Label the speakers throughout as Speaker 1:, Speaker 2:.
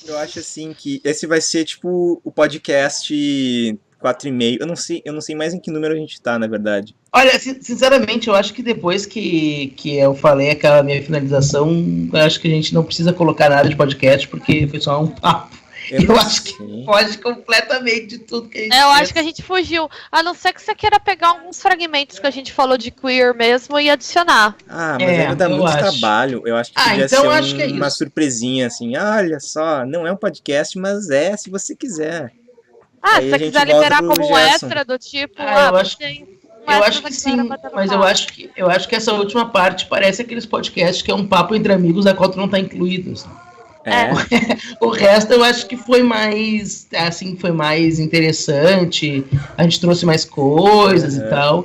Speaker 1: Eu acho assim que esse vai ser tipo o podcast 4,5. Eu não sei mais em que número a gente tá, na verdade.
Speaker 2: Olha, sinceramente, eu acho que depois que eu falei aquela minha finalização, eu acho que a gente não precisa colocar nada de podcast, porque foi só um papo.
Speaker 1: Eu
Speaker 2: Eu
Speaker 1: não
Speaker 2: acho que
Speaker 1: sei.
Speaker 2: foge completamente de tudo que a gente
Speaker 3: Eu
Speaker 2: fez.
Speaker 3: acho que a gente fugiu. A não ser que você queira pegar alguns fragmentos que a gente falou de queer mesmo e adicionar.
Speaker 1: Ah, mas aí vai dar
Speaker 2: eu
Speaker 1: muito
Speaker 2: acho.
Speaker 1: trabalho. Eu acho que podia
Speaker 2: Então
Speaker 1: ser
Speaker 2: eu acho que é
Speaker 1: uma
Speaker 2: isso.
Speaker 1: surpresinha, assim. Ah, olha só, não é um podcast, mas é, se você quiser.
Speaker 3: Ah,
Speaker 1: Aí
Speaker 3: se
Speaker 1: a
Speaker 3: você
Speaker 1: gente
Speaker 3: quiser
Speaker 1: volta
Speaker 3: liberar
Speaker 1: pro
Speaker 3: como um
Speaker 1: Gerson.
Speaker 3: extra do tipo,
Speaker 2: Eu acho,
Speaker 3: tem um
Speaker 2: eu
Speaker 3: extra
Speaker 2: acho
Speaker 3: da
Speaker 2: que
Speaker 3: galera
Speaker 2: sim,
Speaker 3: batendo
Speaker 2: mas
Speaker 3: papo.
Speaker 2: eu acho que essa última parte parece aqueles podcasts que é um papo entre amigos da qual tu não tá incluído. Assim.
Speaker 1: É.
Speaker 2: O resto eu acho que foi mais, assim, foi mais interessante. A gente trouxe mais coisas e tal.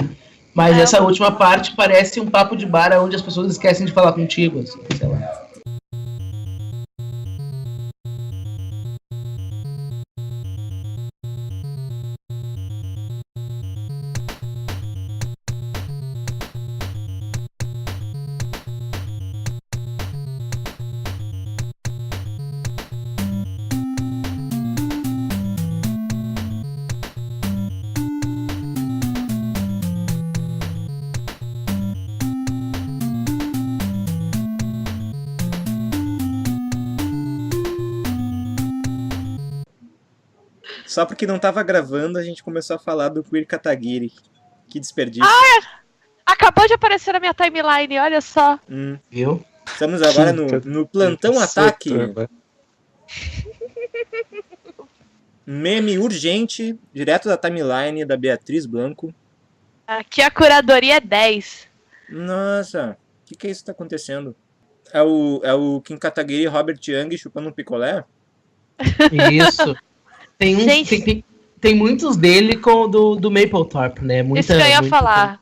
Speaker 2: Mas essa última parte parece um papo de bar onde as pessoas esquecem de falar contigo, assim, sei lá.
Speaker 1: Só porque não tava gravando, a gente começou a falar do Queer Kataguiri. Que desperdício.
Speaker 3: Acabou de aparecer na minha timeline, olha só.
Speaker 2: Viu?
Speaker 1: Estamos agora no plantão ataque. Meme urgente, direto da timeline da Beatriz Blanco.
Speaker 3: Aqui a curadoria é 10.
Speaker 1: Nossa, o que é isso que tá acontecendo? É o Kim Kataguiri e Robert Young chupando um picolé?
Speaker 2: Isso. Tem muitos dele com o do Mapplethorpe, né?
Speaker 3: Isso que eu ia falar.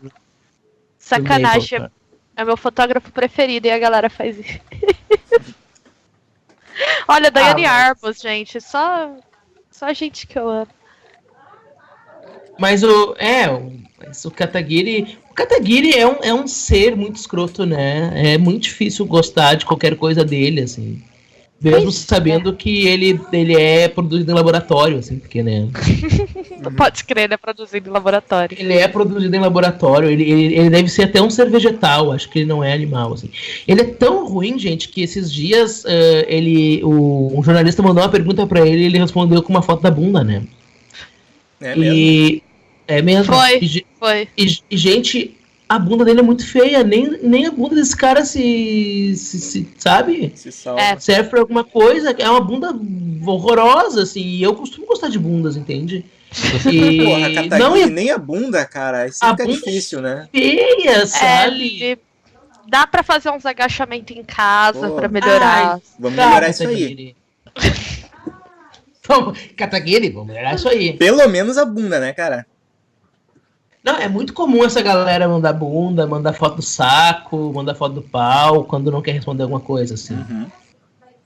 Speaker 3: Sacanagem. É meu fotógrafo preferido e a galera faz isso. Olha, Daiane Arbus, gente. Só a gente que eu amo.
Speaker 2: Mas o Kataguiri. O Kataguiri é um ser muito escroto, né? É muito difícil gostar de qualquer coisa dele, assim. Mesmo sabendo que ele é produzido em laboratório, assim, porque, né?
Speaker 3: Pode crer, ele é produzido em laboratório.
Speaker 2: Ele é produzido em laboratório, ele deve ser até um ser vegetal, acho que ele não é animal, assim. Ele é tão ruim, gente, que esses dias um jornalista mandou uma pergunta pra ele e ele respondeu com uma foto da bunda, né?
Speaker 1: É mesmo?
Speaker 2: É mesmo.
Speaker 3: Foi.
Speaker 2: E, gente, a bunda dele é muito feia, nem a bunda desse cara se sabe?
Speaker 1: Se salva.
Speaker 2: Serve pra alguma coisa, é uma bunda horrorosa, assim, e eu costumo gostar de bundas, entende?
Speaker 1: Porra, Kataguiri, nem a bunda, cara, isso fica difícil, né?
Speaker 2: Feia, sabe?
Speaker 3: Dá pra fazer uns agachamentos em casa pra melhorar.
Speaker 1: Vamos melhorar isso aí.
Speaker 2: Kataguiri, vamos melhorar isso aí.
Speaker 1: Pelo menos a bunda, né, cara?
Speaker 2: Não, é muito comum essa galera mandar bunda, mandar foto do saco, mandar foto do pau, quando não quer responder alguma coisa, assim.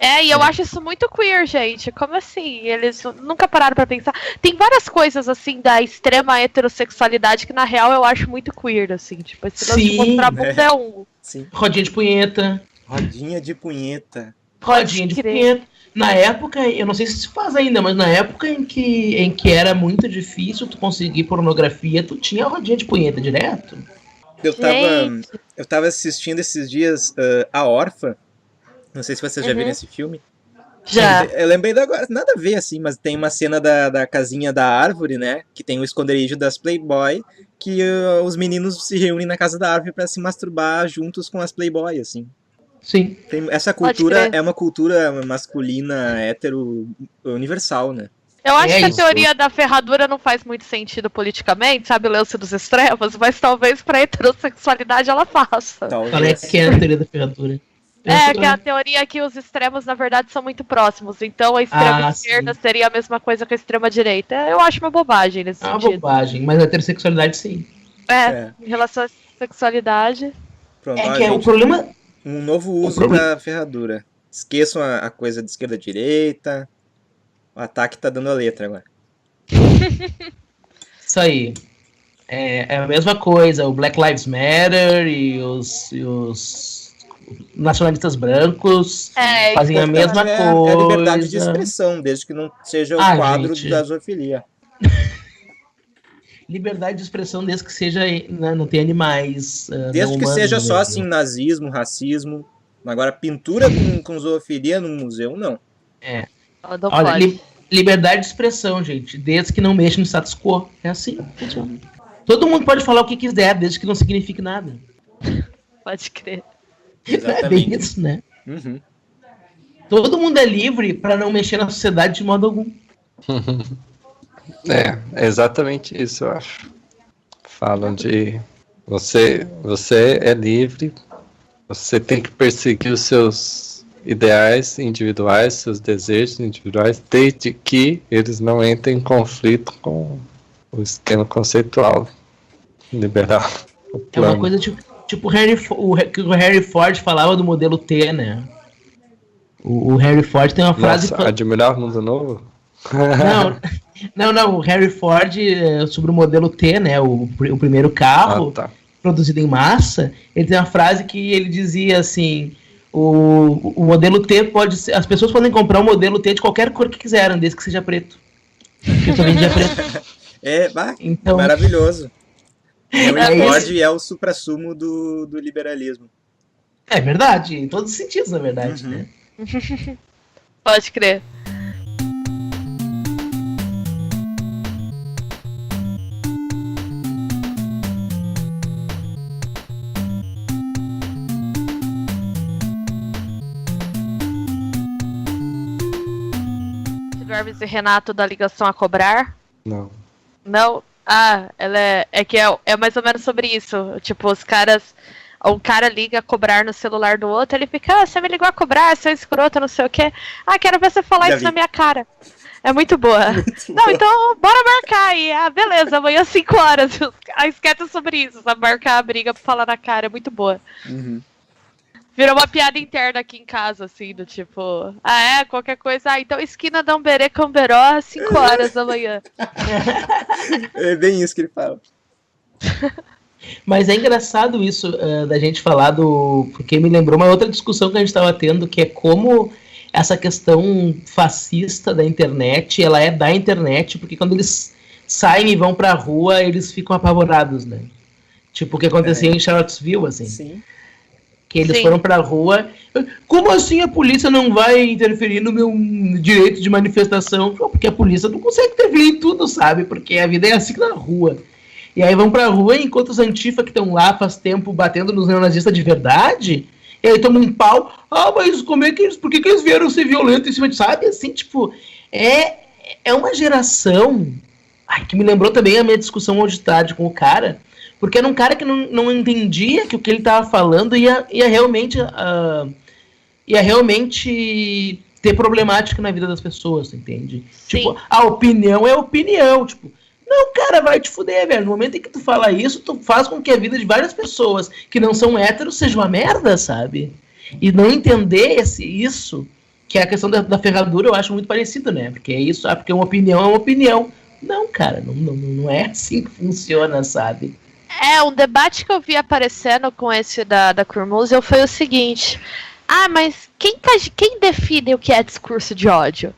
Speaker 3: E eu acho isso muito queer, gente. Como assim? Eles nunca pararam pra pensar. Tem várias coisas, assim, da extrema heterossexualidade que, na real, eu acho muito queer, assim. Tipo, esse lance de mostrar bunda é um.
Speaker 1: Sim.
Speaker 2: Rodinha de punheta.
Speaker 1: Rodinha de punheta.
Speaker 2: Rodinha de punheta. Na época, eu não sei se se faz ainda, mas na época em que era muito difícil tu conseguir pornografia, tu tinha a rodinha de punheta direto.
Speaker 1: Eu tava assistindo esses dias A Órfã. Não sei se vocês já viram esse filme.
Speaker 3: Já.
Speaker 1: Eu lembrei da agora, nada a ver assim, mas tem uma cena da casinha da árvore, né? Que tem o esconderijo das Playboy, que os meninos se reúnem na casa da árvore pra se masturbar juntos com as Playboy, assim.
Speaker 2: Sim.
Speaker 1: Essa cultura é uma cultura masculina, hétero, universal, né?
Speaker 3: Eu acho que a teoria da ferradura não faz muito sentido politicamente, sabe, o lance dos extremos, mas talvez pra heterossexualidade ela faça.
Speaker 2: Qual é que é a teoria da ferradura?
Speaker 3: Que a teoria é que os extremos, na verdade, são muito próximos. Então a extrema esquerda seria a mesma coisa que a extrema direita. Eu acho uma bobagem nesse sentido.
Speaker 2: É uma bobagem, mas a heterossexualidade sim.
Speaker 3: Em relação à sexualidade.
Speaker 1: Pronto,
Speaker 2: o problema...
Speaker 1: Um novo uso da ferradura. Esqueçam a coisa de esquerda-direita. O ataque tá dando a letra agora.
Speaker 2: Isso aí. É a mesma coisa. O Black Lives Matter e os nacionalistas brancos fazem
Speaker 3: então,
Speaker 2: a mesma
Speaker 1: É
Speaker 2: coisa.
Speaker 1: a liberdade de expressão, desde que não seja o quadro
Speaker 2: gente.
Speaker 1: da zoofilia.
Speaker 2: Liberdade de expressão desde que seja, né, não tem animais.
Speaker 1: Desde
Speaker 2: não
Speaker 1: que
Speaker 2: humanos
Speaker 1: seja
Speaker 2: no
Speaker 1: só
Speaker 2: meio.
Speaker 1: assim, nazismo, racismo. Agora, pintura com zoofilia no museu, não.
Speaker 3: Não
Speaker 2: Olha,
Speaker 3: pode.
Speaker 2: liberdade de expressão, gente, desde que não mexa no status quo. É assim, funciona. Todo mundo pode falar o que quiser, desde que não signifique nada.
Speaker 3: Pode crer.
Speaker 2: É bem
Speaker 1: Exatamente.
Speaker 2: isso, né?
Speaker 1: Uhum.
Speaker 2: Todo mundo é livre para não mexer na sociedade de modo algum.
Speaker 4: É exatamente isso, eu acho. Falam de você é livre, você tem que perseguir os seus ideais individuais, seus desejos individuais, desde que eles não entrem em conflito com o esquema conceitual liberal. O
Speaker 2: É
Speaker 4: plano.
Speaker 2: uma coisa tipo que o Harry Ford falava do modelo T, né? O Harry Ford tem uma frase...
Speaker 4: Nossa, Admirável Mundo Novo?
Speaker 2: Não, o Harry Ford, sobre o modelo T, né? O primeiro carro
Speaker 4: Tá.
Speaker 2: produzido em massa, ele tem uma frase que ele dizia assim: o modelo T pode ser, as pessoas podem comprar o modelo T de qualquer cor que quiserem, desde que seja preto. Porque só vendia preto.
Speaker 1: Então, maravilhoso. Henry Ford
Speaker 2: isso.
Speaker 1: é o suprassumo do liberalismo.
Speaker 2: É verdade, em todos os sentidos, na verdade,
Speaker 1: Uhum.
Speaker 2: né?
Speaker 3: Pode crer. Hermes e Renato da Ligação a Cobrar?
Speaker 4: Não.
Speaker 3: Não? Ela é que é mais ou menos sobre isso. Tipo, os caras... Um cara liga a cobrar no celular do outro, ele fica, você me ligou a cobrar, seu escroto, não sei o quê. Quero ver você falar isso na minha cara. É muito boa. Não, então, bora marcar aí. Beleza, amanhã às 5 horas. A esqueta sobre isso, sabe? Marcar a briga pra falar na cara, é muito boa.
Speaker 1: Uhum.
Speaker 3: Virou uma piada interna aqui em casa, assim, do tipo... qualquer coisa... então esquina Damberê Camberó às 5 horas da manhã.
Speaker 1: É bem isso que ele fala.
Speaker 2: Mas é engraçado isso da gente falar porque me lembrou uma outra discussão que a gente estava tendo, que é como essa questão fascista da internet, ela é da internet, porque quando eles saem e vão pra rua, eles ficam apavorados, né? Tipo o que acontecia em Charlottesville, assim.
Speaker 1: Sim.
Speaker 2: Que eles
Speaker 3: Sim.
Speaker 2: foram pra rua. Como assim a polícia não vai interferir no meu direito de manifestação? Porque a polícia não consegue interferir em tudo, sabe? Porque a vida é assim na rua. E aí vão pra rua e enquanto os antifa que estão lá faz tempo batendo nos neonazistas de verdade, e aí tomam um pau. Mas como é que eles... Por que eles vieram ser violentos em cima de... Sabe? Assim, tipo... É uma geração... que me lembrou também a minha discussão hoje de tarde com o cara. Porque era um cara que não entendia que o que ele tava falando ia realmente ter problemática na vida das pessoas, entende?
Speaker 3: Sim.
Speaker 2: Tipo, a opinião é opinião, tipo... Não, cara, vai te fuder, velho. No momento em que tu fala isso, tu faz com que a vida de várias pessoas que não são héteros seja uma merda, sabe? E não entender isso, que é a questão da ferradura, eu acho muito parecido, né? Porque é isso, porque uma opinião é uma opinião. Não, cara, não é assim que funciona, sabe?
Speaker 3: Um debate que eu vi aparecendo com esse da Curmusel foi o seguinte. Mas quem define o que é discurso de ódio?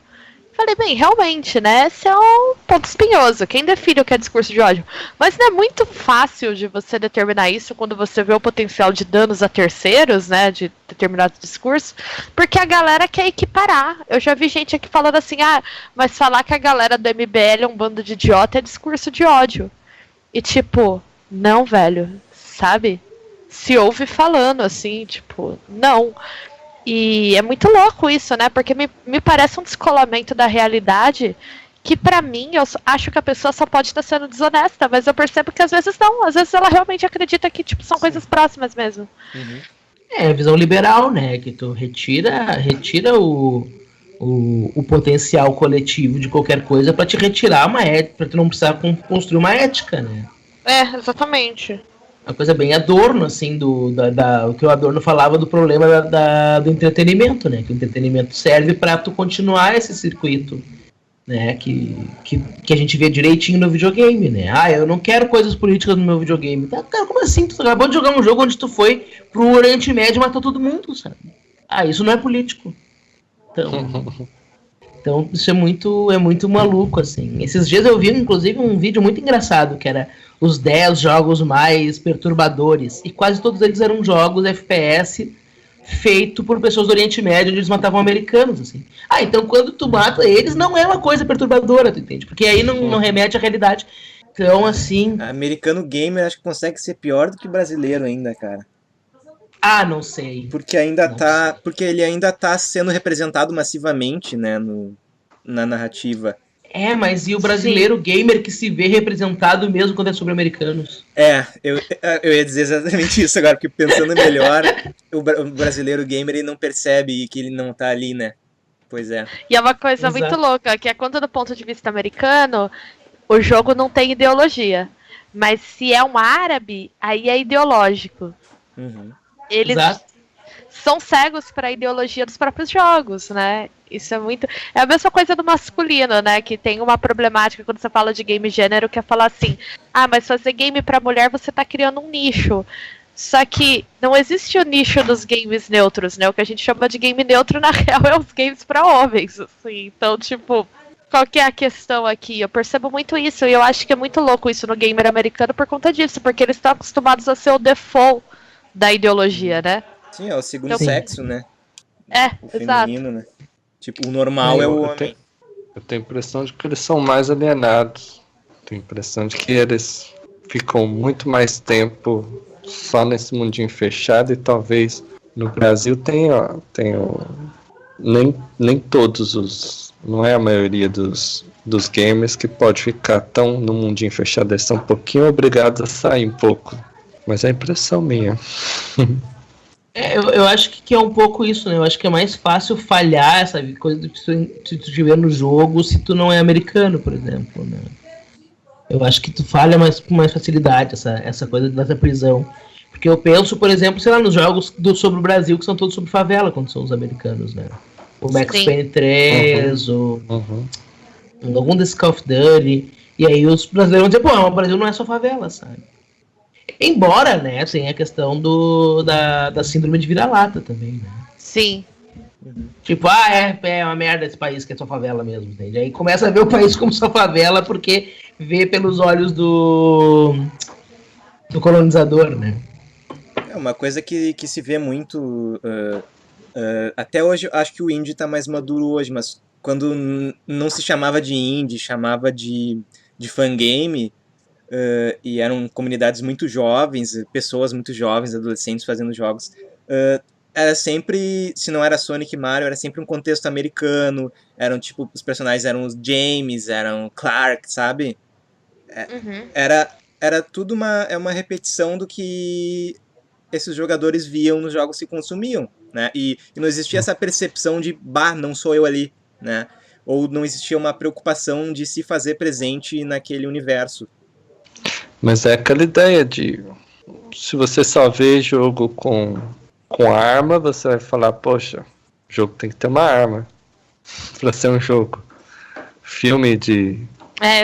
Speaker 3: Falei, bem, realmente, né? Esse é um ponto espinhoso. Quem define o que é discurso de ódio? Mas não é muito fácil de você determinar isso quando você vê o potencial de danos a terceiros, né? De determinado discurso. Porque a galera quer equiparar. Eu já vi gente aqui falando assim, mas falar que a galera do MBL é um bando de idiota é discurso de ódio. E tipo, não, velho, sabe? Se ouve falando assim, tipo, não. E é muito louco isso, né? Porque me parece um descolamento da realidade que, pra mim, eu acho que a pessoa só pode estar sendo desonesta, mas eu percebo que às vezes não. Às vezes ela realmente acredita que, tipo, são coisas próximas mesmo.
Speaker 1: Uhum.
Speaker 2: É a visão liberal, né? Que tu retira o potencial coletivo de qualquer coisa pra te retirar uma ética, pra tu não precisar construir uma ética, né?
Speaker 3: Exatamente.
Speaker 2: Uma coisa bem Adorno, assim, o que o Adorno falava do problema do entretenimento, né? Que o entretenimento serve para tu continuar esse circuito né, que a gente vê direitinho no videogame, né? Ah, eu não quero coisas políticas no meu videogame. Tá, cara, como assim? Tu acabou de jogar um jogo onde tu foi pro Oriente Médio e matou todo mundo, sabe? Ah, isso não é político. Então isso é muito maluco, assim. Esses dias eu vi, inclusive, um vídeo muito engraçado, que era os 10 jogos mais perturbadores. E quase todos eles eram jogos FPS feito por pessoas do Oriente Médio, onde eles matavam americanos, assim. Ah, então quando tu mata eles, não é uma coisa perturbadora, tu entende? Porque aí não remete à realidade. Então, assim...
Speaker 1: Americano gamer acho que consegue ser pior do que brasileiro ainda, cara.
Speaker 2: Ah, não sei.
Speaker 1: Porque porque ele ainda tá sendo representado massivamente, né, na narrativa.
Speaker 2: É, mas e o brasileiro gamer que se vê representado mesmo quando é sobre americanos?
Speaker 1: Eu ia dizer exatamente isso agora, porque pensando melhor, o brasileiro gamer ele não percebe que ele não tá ali, né? Pois é.
Speaker 3: E é uma coisa
Speaker 2: Exato.
Speaker 3: muito louca, que é quando do ponto de vista americano, o jogo não tem ideologia. Mas se é um árabe, aí é ideológico.
Speaker 1: Uhum.
Speaker 3: Eles
Speaker 2: Exato.
Speaker 3: são cegos para a ideologia dos próprios jogos, né? Isso é muito... É a mesma coisa do masculino, né? Que tem uma problemática quando você fala de game gênero, que é falar assim, ah, mas fazer game pra mulher, você tá criando um nicho. Só que não existe o nicho dos games neutros, né? O que a gente chama de game neutro, na real, é os games pra homens, assim. Então, tipo, qual que é a questão aqui? Eu percebo muito isso, e eu acho que é muito louco isso no gamer americano por conta disso, porque eles estão acostumados a ser o default da ideologia, né?
Speaker 1: Sim, é o segundo
Speaker 3: Então,
Speaker 1: sexo, né?
Speaker 3: É,
Speaker 1: O
Speaker 3: exato.
Speaker 1: feminino, né? Tipo, o normal é o
Speaker 4: Eu
Speaker 1: homem.
Speaker 4: tenho a impressão de que eles são mais alienados. Tenho a impressão de que eles ficam muito mais tempo só nesse mundinho fechado e talvez no Brasil tenha nem todos os... Não é a maioria dos gamers que pode ficar tão no mundinho fechado. Eles são um pouquinho obrigados a sair um pouco. Mas é impressão minha.
Speaker 2: Eu acho que é um pouco isso, né? Eu acho que é mais fácil falhar essa coisa do que se tu estiver no jogo se tu não é americano, por exemplo, né? Eu acho que tu falha com mais facilidade essa coisa dessa prisão. Porque eu penso, por exemplo, sei lá, nos jogos sobre o Brasil, que são todos sobre favela, quando são os americanos, né? O Max
Speaker 3: Sim.
Speaker 2: Payne 3, algum desse Call of Duty. E aí os brasileiros vão dizer, pô, o Brasil não é só favela, sabe? Embora, né, tem a questão da síndrome de vira-lata também, né?
Speaker 3: Sim.
Speaker 2: Tipo, é uma merda esse país que é só favela mesmo, entende? Aí começa a ver o país como só favela porque vê pelos olhos do colonizador, né?
Speaker 1: É uma coisa que se vê muito... até hoje, eu acho que o indie tá mais maduro hoje, mas quando não se chamava de indie, chamava de fangame, e eram comunidades muito jovens, pessoas muito jovens, adolescentes fazendo jogos, era sempre, se não era Sonic e Mario, era sempre um contexto americano, eram tipo, os personagens eram os James, eram Clark, sabe? Era tudo uma repetição do que esses jogadores viam nos jogos que consumiam, né? E não existia essa percepção de, não sou eu ali, né? Ou não existia uma preocupação de se fazer presente naquele universo.
Speaker 4: Mas é aquela ideia de... Se você só vê jogo com arma, você vai falar, poxa, o jogo tem que ter uma arma pra ser um jogo.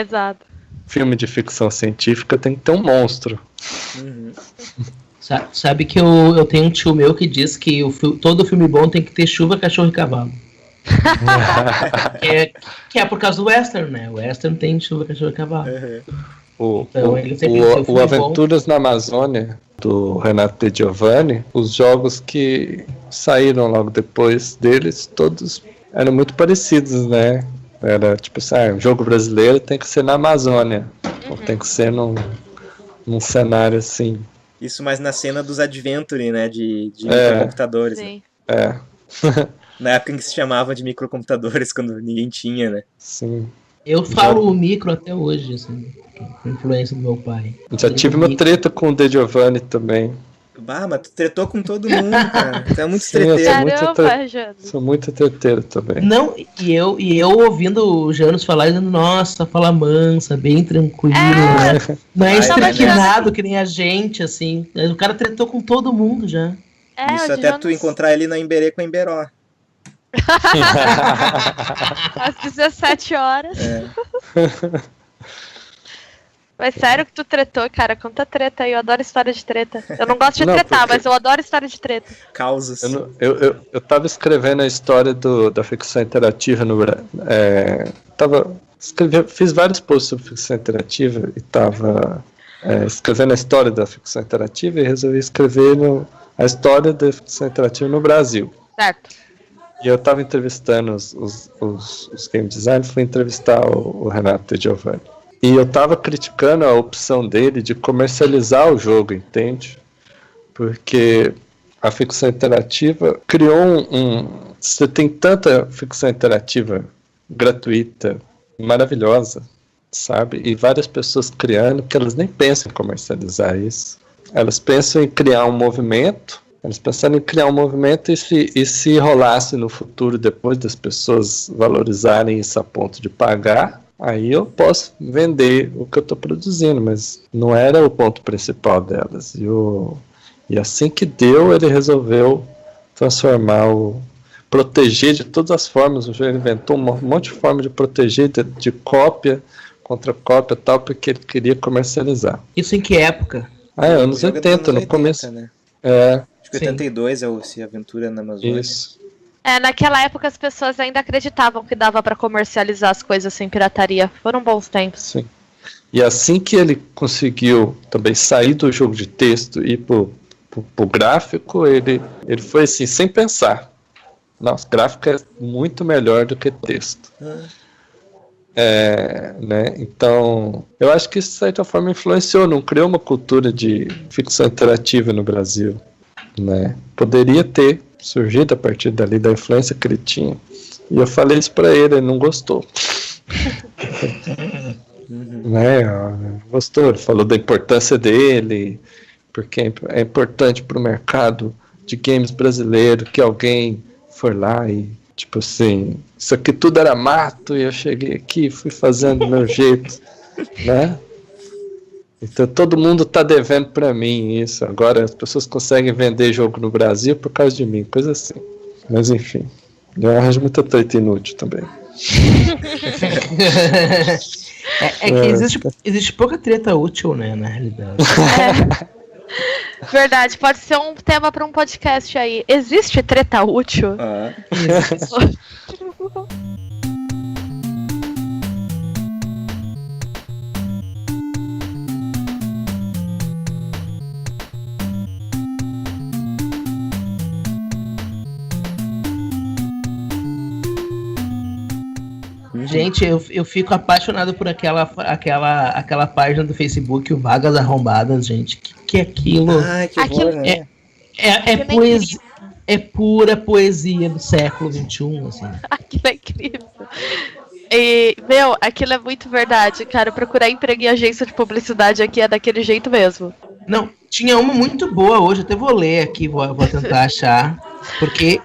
Speaker 3: Exato.
Speaker 4: Filme de ficção científica tem que ter um monstro.
Speaker 1: Uhum.
Speaker 2: Sabe que eu tenho um tio meu que diz que todo filme bom tem que ter chuva, cachorro e cavalo. que é por causa do western, né? O western tem chuva, cachorro e cavalo. Então,
Speaker 4: o Aventuras na Amazônia, do Renato De Giovanni, os jogos que saíram logo depois deles, todos eram muito parecidos, né? Era tipo assim, um jogo brasileiro tem que ser na Amazônia, ou tem que ser num cenário assim.
Speaker 1: Isso mais na cena dos Adventure, né? De microcomputadores.
Speaker 3: Sim.
Speaker 1: Né? Na época em que se chamava de microcomputadores, quando ninguém tinha, né?
Speaker 4: Sim.
Speaker 2: Eu falo o micro até hoje, assim, com influência do meu pai.
Speaker 4: Já tive uma treta com o De Giovanni também.
Speaker 1: Mas tu tretou com todo mundo, cara. Tu é muito
Speaker 4: Sim,
Speaker 1: treteiro.
Speaker 4: Sou muito treteiro também.
Speaker 2: Não, e eu ouvindo o Janus falar, dizendo, nossa, fala mansa, bem tranquilo, né? Não é estraquinado que nem a gente, assim. O cara tretou com todo mundo já.
Speaker 1: Isso até tu encontrar ele na Emberê com a Emberó.
Speaker 3: Às 17 horas. Mas sério que tu tretou, cara? Conta treta aí, eu adoro história de treta. Eu não gosto de tretar, mas eu adoro história de treta.
Speaker 1: Causas.
Speaker 4: Eu tava escrevendo a história da ficção interativa no fiz vários posts sobre ficção interativa e tava escrevendo a história da ficção interativa e resolvi escrever a história da ficção interativa no Brasil.
Speaker 3: Certo.
Speaker 4: E eu tava entrevistando os game designers, fui entrevistar o Renato De Giovanni. E eu tava criticando a opção dele de comercializar o jogo, entende? Porque a ficção interativa criou você tem tanta ficção interativa gratuita, maravilhosa, sabe? E várias pessoas criando que elas nem pensam em comercializar isso. Elas pensam em criar um movimento, e se rolasse no futuro, depois das pessoas valorizarem isso a ponto de pagar, aí eu posso vender o que eu estou produzindo, mas não era o ponto principal delas. E assim que deu, ele resolveu proteger de todas as formas. O jogo inventou um monte de forma de proteger de cópia, contra cópia e tal, porque ele queria comercializar.
Speaker 2: Isso em que época?
Speaker 4: Anos 80, no começo.
Speaker 1: Né? Acho que
Speaker 2: Sim.
Speaker 1: 82 é o Se Aventura na Amazônia.
Speaker 4: Isso.
Speaker 3: Naquela época as pessoas ainda acreditavam que dava pra comercializar as coisas sem pirataria. Foram bons tempos.
Speaker 4: Sim. E assim que ele conseguiu também sair do jogo de texto e ir pro gráfico, ele foi assim, sem pensar. Nossa, gráfico é muito melhor do que texto. Né? Então, eu acho que isso de certa forma influenciou, não criou uma cultura de ficção interativa no Brasil, né? Poderia ter surgido a partir dali da influência que ele tinha. E eu falei isso pra ele não gostou. Né? Gostou, ele falou da importância dele, porque é importante pro mercado de games brasileiro que alguém for lá e tipo assim, isso aqui tudo era mato e eu cheguei aqui, fui fazendo do meu jeito, né? Então todo mundo tá devendo pra mim isso. Agora as pessoas conseguem vender jogo no Brasil por causa de mim, coisa assim. Mas enfim, eu arranjo muita treta inútil também.
Speaker 2: Que existe pouca treta útil, né, na realidade.
Speaker 3: Verdade, pode ser um tema pra um podcast aí. Existe treta útil?
Speaker 2: Gente, eu fico apaixonado por aquela página do Facebook, o Vagas Arrombadas, gente. Que é aquilo?
Speaker 1: Ai, que horror, né?
Speaker 2: Poesia, é pura poesia do século XXI, assim.
Speaker 3: Aquilo é incrível. E, aquilo é muito verdade, cara. Procurar emprego em agência de publicidade aqui é daquele jeito mesmo.
Speaker 2: Não, tinha uma muito boa hoje, até vou ler aqui, vou tentar achar, porque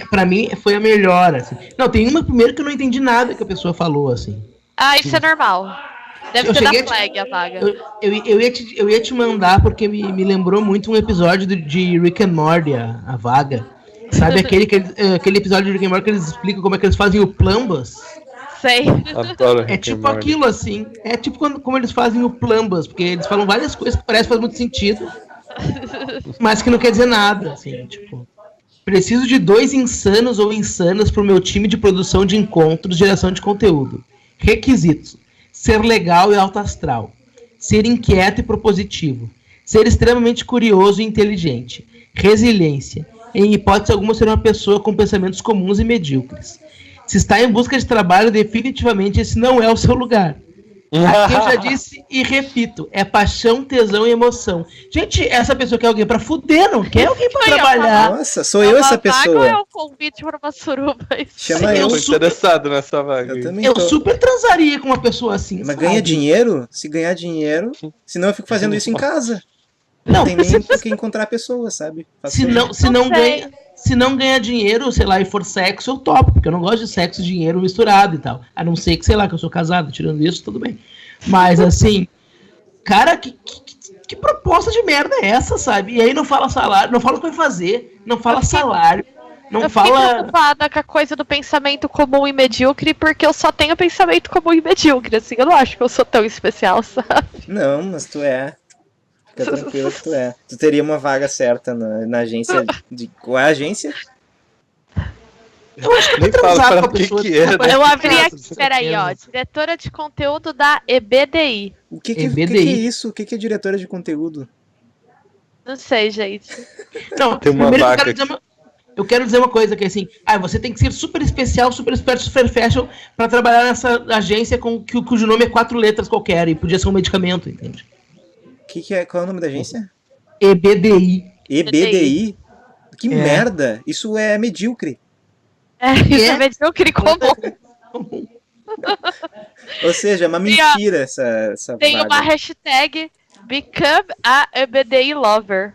Speaker 2: pra mim foi a melhor, assim. Não, tem uma primeiro que eu não entendi nada que a pessoa falou, assim.
Speaker 3: Isso é normal. Deve ser da Flag, a vaga.
Speaker 2: Eu ia te mandar porque me lembrou muito um episódio de Rick and Morty, a vaga. Sabe aquele episódio de Rick and Morty que eles explicam como é que eles fazem o Plumbus?
Speaker 3: Sei.
Speaker 4: Adoro
Speaker 2: É tipo aquilo, assim. É tipo como eles fazem o Plumbus, porque eles falam várias coisas que parecem fazer muito sentido, mas que não quer dizer nada, assim, tipo... Preciso de 2 insanos ou insanas pro meu time de produção de encontros, geração de conteúdo. Requisitos: ser legal e alto astral, ser inquieto e propositivo, ser extremamente curioso e inteligente, resiliência, em hipótese alguma ser uma pessoa com pensamentos comuns e medíocres. Se está em busca de trabalho, definitivamente esse não é o seu lugar. Aqui eu já disse e repito, é paixão, tesão e emoção. Gente, essa pessoa quer alguém pra fuder, não quer alguém pra trabalhar.
Speaker 1: Nossa, sou eu essa pessoa.
Speaker 3: Ou é um convite pra uma suruba?
Speaker 1: Chama
Speaker 4: eu. Tô interessado nessa vaga.
Speaker 2: Eu super transaria com uma pessoa assim.
Speaker 1: Mas ganha dinheiro? Se ganhar dinheiro, senão eu fico fazendo isso em casa.
Speaker 2: Não
Speaker 1: tem nem por que encontrar pessoas, sabe?
Speaker 2: Se não ganhar dinheiro, sei lá, e for sexo, eu topo, porque eu não gosto de sexo e dinheiro misturado e tal. A não ser que, sei lá, que eu sou casado, tirando isso, tudo bem. Mas, assim, cara, que proposta de merda é essa, sabe? E aí não fala salário, não fala o que vai fazer, não fala salário, Não
Speaker 3: Eu fiquei
Speaker 2: fala.
Speaker 3: preocupada com a coisa do pensamento comum e medíocre, porque eu só tenho pensamento comum e medíocre, assim, eu não acho que eu sou tão especial, sabe?
Speaker 1: Não, mas tu é. Fica tranquilo que tu é. Tu teria uma vaga certa na agência de... Qual é a agência?
Speaker 2: Eu acho que
Speaker 4: Nem
Speaker 2: pra
Speaker 4: fala
Speaker 2: transar
Speaker 4: pra
Speaker 2: com a
Speaker 4: que
Speaker 2: pessoa.
Speaker 4: que é, né?
Speaker 3: Eu abri aqui,
Speaker 2: Certeza.
Speaker 3: peraí, ó, diretora de conteúdo da EBDI.
Speaker 1: O que é
Speaker 2: EBDI.
Speaker 1: isso? O que é diretora de conteúdo?
Speaker 3: Não sei, gente.
Speaker 2: Não,
Speaker 4: Tem uma
Speaker 2: primeiro
Speaker 4: vaga
Speaker 2: eu quero dizer uma coisa que é assim, você tem que ser super especial, super esperto, super fashion pra trabalhar nessa agência cujo nome é 4 letras qualquer e podia ser um medicamento, entende?
Speaker 1: Qual é o nome da agência?
Speaker 2: EBDI.
Speaker 1: EBDI? Que
Speaker 2: É.
Speaker 1: merda! Isso é medíocre.
Speaker 3: Isso
Speaker 2: É?
Speaker 3: é medíocre comum.
Speaker 1: Ou seja, é uma mentira essa
Speaker 3: Tem
Speaker 1: vaga.
Speaker 3: uma hashtag Become a EBDI Lover.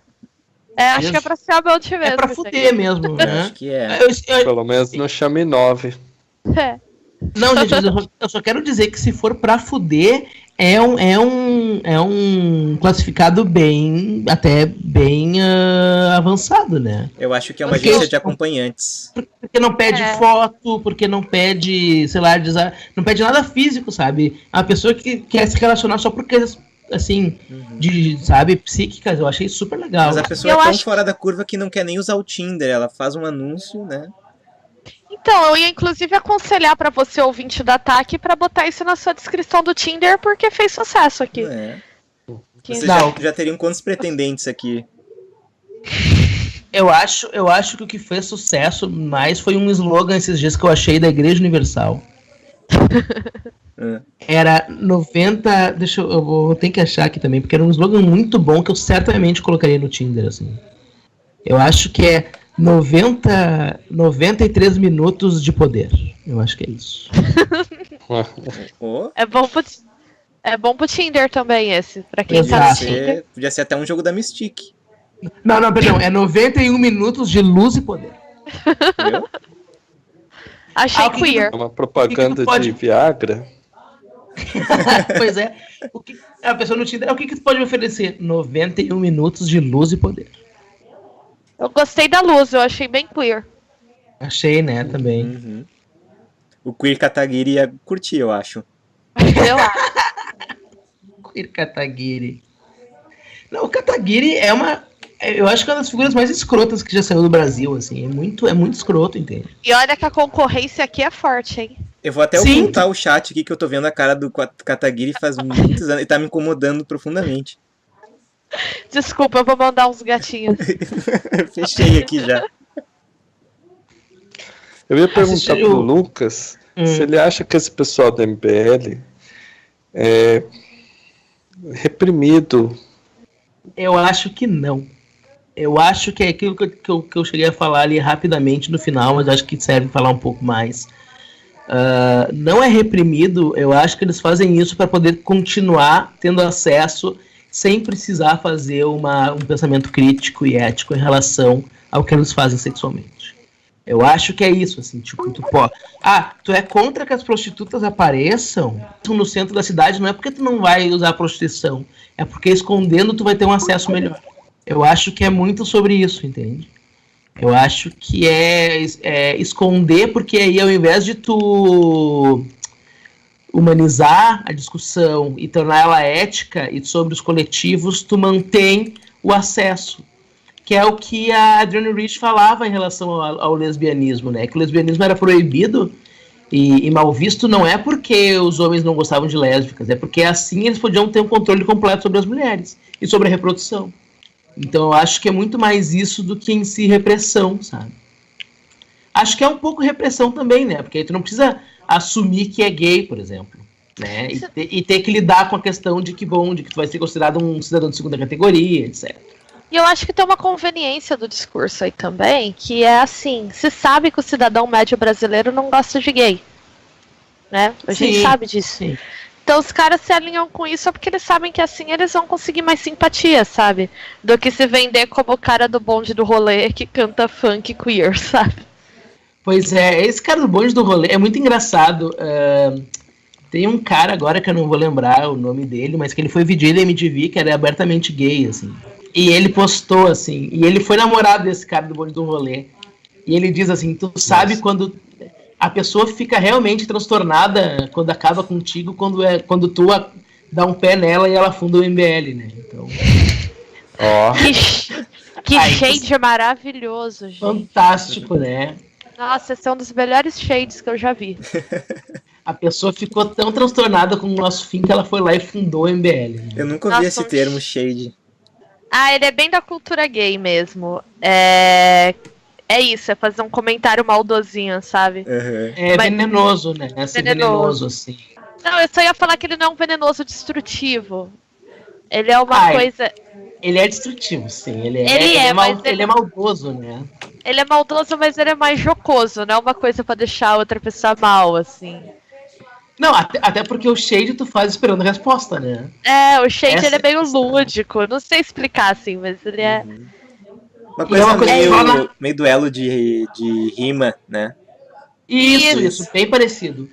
Speaker 3: Acho que é pra ser a Belt mesmo.
Speaker 2: É pra
Speaker 3: isso
Speaker 2: fuder mesmo, né?
Speaker 1: Acho que é.
Speaker 4: Pelo menos não chame 9.
Speaker 3: aqui. É.
Speaker 2: Não, gente, mas eu só quero dizer que se for pra fuder, é um classificado até bem avançado, né?
Speaker 1: Eu acho que é uma
Speaker 2: Porque
Speaker 1: agência de acompanhantes.
Speaker 2: Porque não pede foto, porque não pede, sei lá, não pede nada físico, sabe? É uma pessoa que quer se relacionar só por coisas, assim, sabe, psíquicas. Eu achei super legal.
Speaker 1: Mas a pessoa
Speaker 3: Eu
Speaker 1: é tão
Speaker 3: acho
Speaker 1: fora da curva que não quer nem usar o Tinder. Ela faz um anúncio, né?
Speaker 3: Então, eu ia inclusive aconselhar pra você, ouvinte da TAC, pra botar isso na sua descrição do Tinder, porque fez sucesso aqui.
Speaker 1: É.
Speaker 3: Que-
Speaker 1: Vocês
Speaker 2: Não.
Speaker 1: já teriam quantos pretendentes aqui?
Speaker 2: Eu acho que o que fez sucesso mais foi um slogan esses dias que eu achei da Igreja Universal. Era 90. Eu vou ter que achar aqui também, porque era um slogan muito bom que eu certamente colocaria no Tinder, assim. Eu acho que é 93 minutos de poder. Eu acho que é isso.
Speaker 1: Oh,
Speaker 3: É bom pro Tinder também esse, pra quem
Speaker 2: Exato.
Speaker 3: tá no Tinder.
Speaker 1: podia ser até um jogo da Mystique.
Speaker 2: Não, perdão. É 91 minutos de luz e poder.
Speaker 1: Viu?
Speaker 3: Achei
Speaker 2: o que que
Speaker 3: queer.
Speaker 4: É uma propaganda
Speaker 2: que pode-
Speaker 4: de Viagra.
Speaker 2: Pois é. A pessoa no Tinder, o que tu pode me oferecer? 91 minutos de luz e poder.
Speaker 3: Eu gostei da luz, eu achei bem queer.
Speaker 2: Achei, né, também.
Speaker 1: Uhum. O Queer Kataguiri ia curtir, eu acho.
Speaker 3: Sei lá.
Speaker 2: Queer Kataguiri. Não, o Kataguiri é uma... Eu acho que é uma das figuras mais escrotas que já saiu do Brasil, assim. É muito escroto, entende?
Speaker 3: E olha que a concorrência aqui é forte, hein?
Speaker 1: Eu vou até
Speaker 2: Sim.
Speaker 1: ocultar o chat aqui que eu tô vendo a cara do Kataguiri faz muitos anos e tá me incomodando profundamente.
Speaker 3: Desculpa, eu vou mandar uns gatinhos.
Speaker 1: Fechei aqui já.
Speaker 4: Eu ia perguntar
Speaker 2: Assistiu-
Speaker 4: pro Lucas se ele acha que esse pessoal da MBL é reprimido.
Speaker 2: Eu acho que não. Eu acho que é aquilo que eu cheguei a falar ali rapidamente no final, mas acho que serve falar um pouco mais. Não é reprimido, eu acho que eles fazem isso para poder continuar tendo acesso sem precisar fazer um pensamento crítico e ético em relação ao que eles fazem sexualmente. Eu acho que é isso, assim, tipo, tu é contra que as prostitutas apareçam no centro da cidade, não é porque tu não vai usar a prostituição, é porque escondendo tu vai ter um acesso melhor. Eu acho que é muito sobre isso, entende? Eu acho que é esconder, porque aí ao invés de tu humanizar a discussão e tornar ela ética e sobre os coletivos, tu mantém o acesso. Que é o que a Adrienne Rich falava em relação ao lesbianismo, né? Que o lesbianismo era proibido e mal visto não é porque os homens não gostavam de lésbicas, é porque assim eles podiam ter um controle completo sobre as mulheres e sobre a reprodução. Então eu acho que é muito mais isso do que em si repressão, sabe? Acho que é um pouco repressão também, né? Porque aí tu não precisa assumir que é gay, por exemplo, né? E ter que lidar com a questão de que tu vai ser considerado um cidadão de segunda categoria, etc.
Speaker 3: E eu acho que tem uma conveniência do discurso aí também, que é assim, se sabe que o cidadão médio brasileiro não gosta de gay, né? A gente
Speaker 2: Sim,
Speaker 3: sabe disso.
Speaker 2: sim.
Speaker 3: Então os caras se alinham com isso só porque eles sabem que assim eles vão conseguir mais simpatia, sabe? Do que se vender como o cara do bonde do rolê que canta funk queer, sabe?
Speaker 2: Pois é, esse cara do bonde do rolê é muito engraçado. Tem um cara agora que eu não vou lembrar o nome dele, mas que ele foi VJ da MTV, que era abertamente gay, assim. E ele postou, assim, e ele foi namorado desse cara do bonde do rolê. E ele diz assim, tu sabe quando a pessoa fica realmente transtornada quando acaba contigo, quando tu dá um pé nela e ela afunda o MBL, né? Então...
Speaker 4: Ó,
Speaker 3: Que shade maravilhoso, gente.
Speaker 2: Fantástico, né?
Speaker 3: Nossa, esse é um dos melhores shades que eu já vi.
Speaker 2: A pessoa ficou tão transtornada com o nosso fim que ela foi lá e fundou o MBL. Né?
Speaker 1: Eu nunca ouvi esse termo, shade.
Speaker 3: Ah, ele é bem da cultura gay mesmo. É isso, é fazer um comentário maldosinho, sabe?
Speaker 1: Uhum.
Speaker 2: É venenoso, né? É ser venenoso, assim.
Speaker 3: Não, eu só ia falar que ele não é um venenoso destrutivo. Ele é uma coisa...
Speaker 2: Ele é destrutivo, sim. Ele é maldoso, né?
Speaker 3: Ele é maldoso, mas ele é mais jocoso, não é uma coisa pra deixar a outra pessoa mal, assim.
Speaker 2: Não, até porque o shade tu faz esperando a resposta, né?
Speaker 3: O shade ele é meio lúdico, não sei explicar, assim, mas ele é...
Speaker 1: Uma coisa meio duelo de rima, né?
Speaker 2: Isso, bem parecido.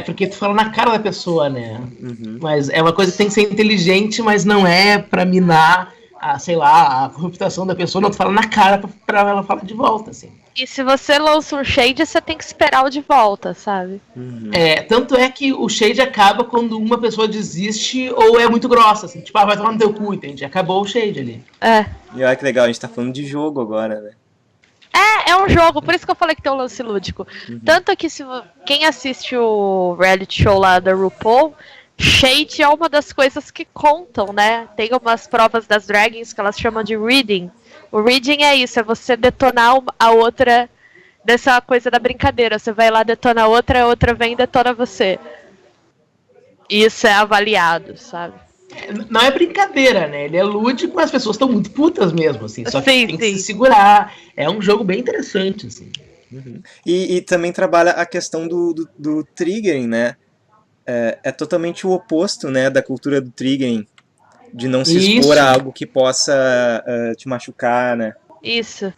Speaker 2: Porque tu fala na cara da pessoa, né?
Speaker 1: Uhum.
Speaker 2: Mas é uma coisa que tem que ser inteligente, mas não é pra minar a reputação da pessoa, não, tu fala na cara pra ela falar de volta, assim.
Speaker 3: E se você lança um shade, você tem que esperar o de volta, sabe?
Speaker 1: Uhum.
Speaker 2: Tanto é que o shade acaba quando uma pessoa desiste ou é muito grossa, assim, tipo, vai tomar no teu cu, entende? Acabou o shade ali.
Speaker 1: E olha que legal, a gente tá falando de jogo agora, né?
Speaker 3: É um jogo, por isso que eu falei que tem um lance lúdico.
Speaker 1: Uhum.
Speaker 3: Tanto que quem assiste o reality show lá da RuPaul, shade é uma das coisas que contam, né? Tem umas provas das dragons que elas chamam de reading. O reading é isso, é você detonar a outra dessa coisa da brincadeira. Você vai lá, detona a outra vem e detona você. Isso é avaliado, sabe?
Speaker 2: Não é brincadeira, né? Ele é lúdico, mas as pessoas estão muito putas mesmo, assim. Só que
Speaker 3: Sim,
Speaker 2: tem que se segurar. É um jogo bem interessante, assim.
Speaker 1: Uhum. E também trabalha a questão do triggering, né? É totalmente o oposto, né, da cultura do triggering. De não se expor a algo que possa te machucar, né?
Speaker 3: Isso.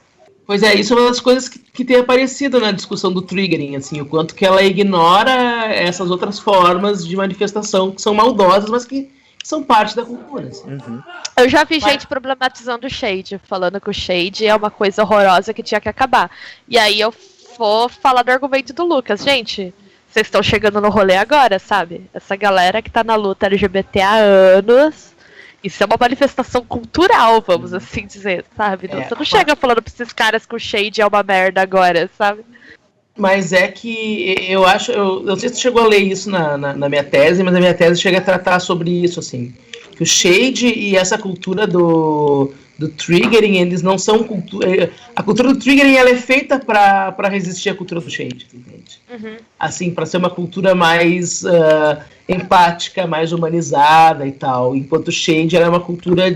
Speaker 2: Pois é, isso é uma das coisas que tem aparecido na discussão do triggering, assim, o quanto que ela ignora essas outras formas de manifestação que são maldosas, mas que são parte da cultura. Assim.
Speaker 1: Uhum.
Speaker 3: Eu já vi gente problematizando o shade, falando que o shade é uma coisa horrorosa que tinha que acabar. E aí eu vou falar do argumento do Lucas. Gente, vocês estão chegando no rolê agora, sabe? Essa galera que tá na luta LGBT há anos... Isso é uma manifestação cultural, vamos assim dizer, sabe? Você não chega falando pra esses caras que o shade é uma merda agora, sabe?
Speaker 2: Mas é que eu acho... Eu não sei se você chegou a ler isso na minha tese, mas a minha tese chega a tratar sobre isso, assim. Que o shade e essa cultura do triggering, eles não são cultura... A cultura do triggering, ela é feita pra resistir à cultura do shade, entende?
Speaker 3: Uhum.
Speaker 2: Assim, pra ser uma cultura mais... empática, mais humanizada e tal, enquanto o shade ela é uma cultura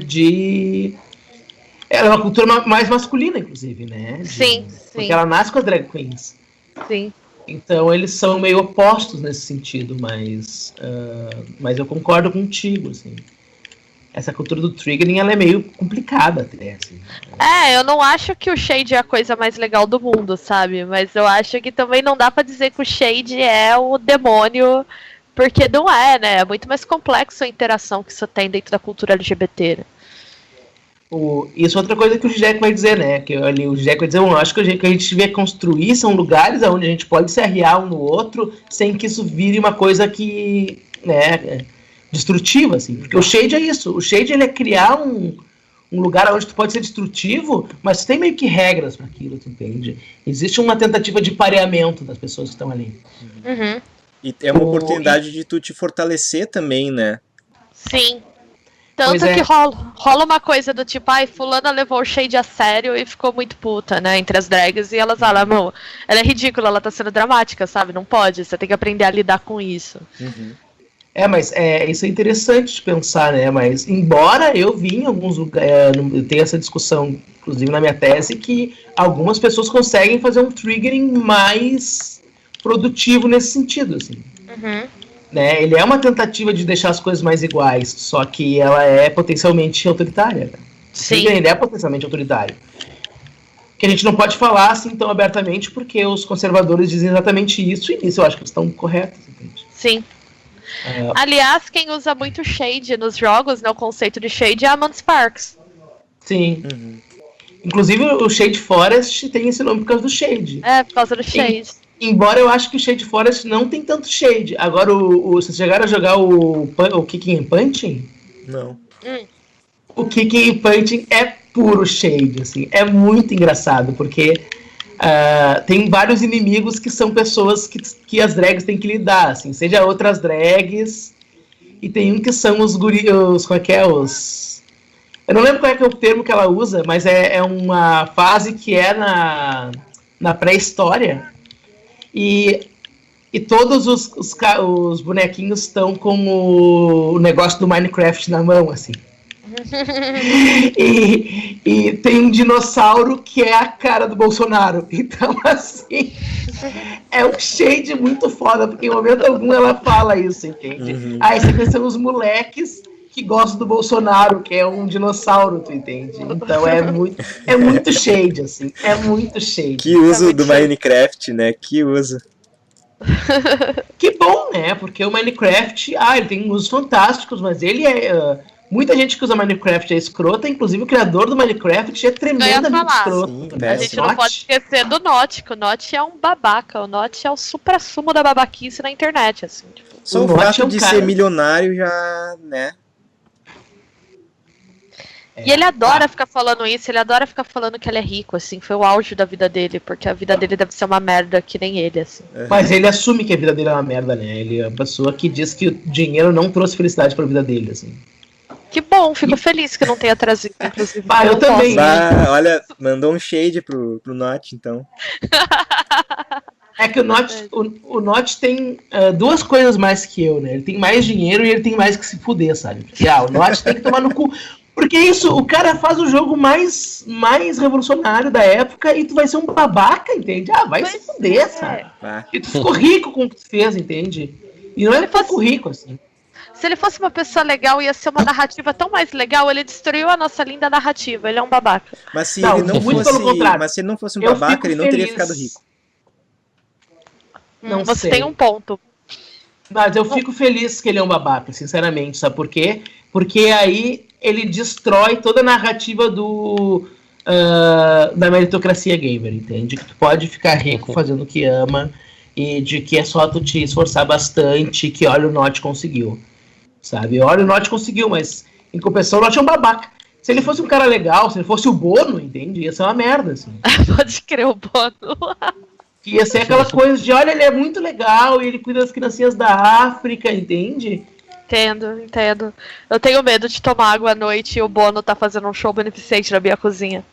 Speaker 2: ela é uma cultura mais masculina, inclusive, né?
Speaker 3: Sim.
Speaker 2: Porque ela nasce com as drag queens.
Speaker 3: Sim.
Speaker 2: Então eles são meio opostos nesse sentido, mas eu concordo contigo, assim. Essa cultura do triggering, ela é meio complicada até, assim.
Speaker 3: Eu não acho que o shade é a coisa mais legal do mundo, sabe? Mas eu acho que também não dá pra dizer que o shade é o demônio... Porque não é, né? É muito mais complexo a interação que isso tem dentro da cultura LGBT. Né?
Speaker 2: Isso é outra coisa que o Zizek vai dizer, né? Que ali o Zizek vai dizer, eu acho que o que a gente devia construir são lugares onde a gente pode se arriar um no outro sem que isso vire uma coisa que, né, destrutiva, assim. Porque o shade é isso. O shade, ele é criar um lugar onde tu pode ser destrutivo, mas tem meio que regras para aquilo, tu entende? Existe uma tentativa de pareamento das pessoas que estão ali.
Speaker 3: Uhum.
Speaker 1: E é uma oportunidade de tu te fortalecer também, né?
Speaker 3: Sim. Tanto que rola uma coisa do tipo, fulana levou o shade a sério e ficou muito puta, né, entre as drags, e elas falam, ela é ridícula, ela tá sendo dramática, sabe? Não pode, você tem que aprender a lidar com isso.
Speaker 1: Uhum.
Speaker 2: Mas isso é interessante de pensar, né? Mas, embora eu vi em alguns lugares, eu tenho essa discussão, inclusive na minha tese, que algumas pessoas conseguem fazer um triggering mais produtivo nesse sentido, assim.
Speaker 3: Uhum.
Speaker 2: Né? Ele é uma tentativa de deixar as coisas mais iguais, só que ela é potencialmente autoritária. Né?
Speaker 3: Sim.
Speaker 2: Ele é potencialmente autoritário. Que a gente não pode falar assim tão abertamente, porque os conservadores dizem exatamente isso, e nisso eu acho que eles estão corretos. Entende?
Speaker 3: Sim. Aliás, quem usa muito shade nos jogos, né, o conceito de shade, é a Amanda Sparks.
Speaker 2: Sim.
Speaker 1: Uhum.
Speaker 2: Inclusive o Shade Forest tem esse nome por causa do Shade.
Speaker 3: É, por causa do Shade.
Speaker 2: Embora eu acho que o Shade Forest não tem tanto Shade. Agora, vocês chegaram a jogar o Kicking and Punching?
Speaker 1: Não.
Speaker 2: O Kicking and Punching é puro Shade, assim. É muito engraçado, porque tem vários inimigos que são pessoas que as drags têm que lidar, assim. Seja outras drags, e tem um que são os como é que é? Eu não lembro qual é que é o termo que ela usa, mas é uma fase que é na pré-história. E todos os bonequinhos estão com o negócio do Minecraft na mão, assim. e tem um dinossauro que é a cara do Bolsonaro. Então, assim, é um shade muito foda, porque em momento algum ela fala isso, entende? Aí você pensa nos moleques que gostam do Bolsonaro, que é um dinossauro, tu entende? Então é muito shade, assim. É muito shade.
Speaker 1: Que uso do Minecraft, né? Que uso.
Speaker 2: Que bom, né? Porque o Minecraft, ele tem usos fantásticos, mas ele é... muita gente que usa Minecraft é escrota, inclusive o criador do Minecraft é tremendamente escroto.
Speaker 1: Sim,
Speaker 3: a gente não pode esquecer do Notch, que o Notch é um babaca. O Notch é o supra-sumo da babaquice na internet, assim. Tipo.
Speaker 1: Só o fato de ser milionário já, né?
Speaker 3: E ele adora ficar falando isso, ele adora ficar falando que ele é rico, assim, foi o auge da vida dele, porque a vida dele deve ser uma merda que nem ele, assim.
Speaker 2: Mas ele assume que a vida dele é uma merda, né? Ele é uma pessoa que diz que o dinheiro não trouxe felicidade pra vida dele, assim.
Speaker 3: Que bom, fico feliz que não tenha trazido, inclusive.
Speaker 2: Eu também.
Speaker 1: Olha, mandou um shade pro Notch, então.
Speaker 2: É que o Notch tem duas coisas mais que eu, né? Ele tem mais dinheiro e ele tem mais que se fuder, sabe? Porque o Notch tem que tomar no cu. Porque isso, o cara faz o jogo mais revolucionário da época e tu vai ser um babaca, entende? Vai se fuder, sabe? E tu ficou rico com o que tu fez, entende? E não é pouco rico, assim.
Speaker 3: Se ele fosse uma pessoa legal, ia ser uma narrativa tão mais legal, ele destruiu a nossa linda narrativa, ele é um babaca.
Speaker 1: Mas se ele não fosse um babaca, ele não teria ficado rico.
Speaker 2: Não
Speaker 3: Você
Speaker 2: sei.
Speaker 3: tem um ponto.
Speaker 2: Mas eu fico feliz que ele é um babaca, sinceramente, sabe por quê? Porque aí ele destrói toda a narrativa da meritocracia gamer, entende? Que tu pode ficar rico fazendo o que ama e de que é só tu te esforçar bastante, que olha o Notch conseguiu, sabe? Olha o Notch conseguiu, mas em compensação o Notch é um babaca. Se ele fosse um cara legal, se ele fosse o Bono, entende? Ia ser uma merda, assim.
Speaker 3: Pode crer, o Bono.
Speaker 2: Ia ser aquela coisa de, olha, ele é muito legal e ele cuida das criancinhas da África, entende?
Speaker 3: Entendo. Eu tenho medo de tomar água à noite e o Bono tá fazendo um show beneficente na minha cozinha.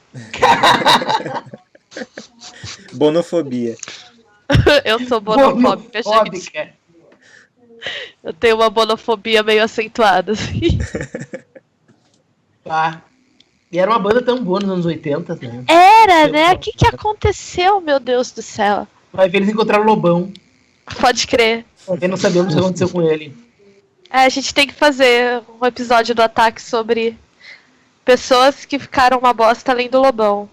Speaker 1: Bonofobia.
Speaker 3: Eu sou bonofóbica, gente. Eu tenho uma bonofobia meio acentuada, assim.
Speaker 2: E era uma banda tão boa nos anos 80, né?
Speaker 3: Era, né? O que aconteceu, meu Deus do céu?
Speaker 2: Vai ver, eles encontraram o Lobão.
Speaker 3: Pode crer.
Speaker 2: Também não sabemos o que aconteceu com ele.
Speaker 3: A gente tem que fazer um episódio do Ataque sobre pessoas que ficaram uma bosta além do Lobão.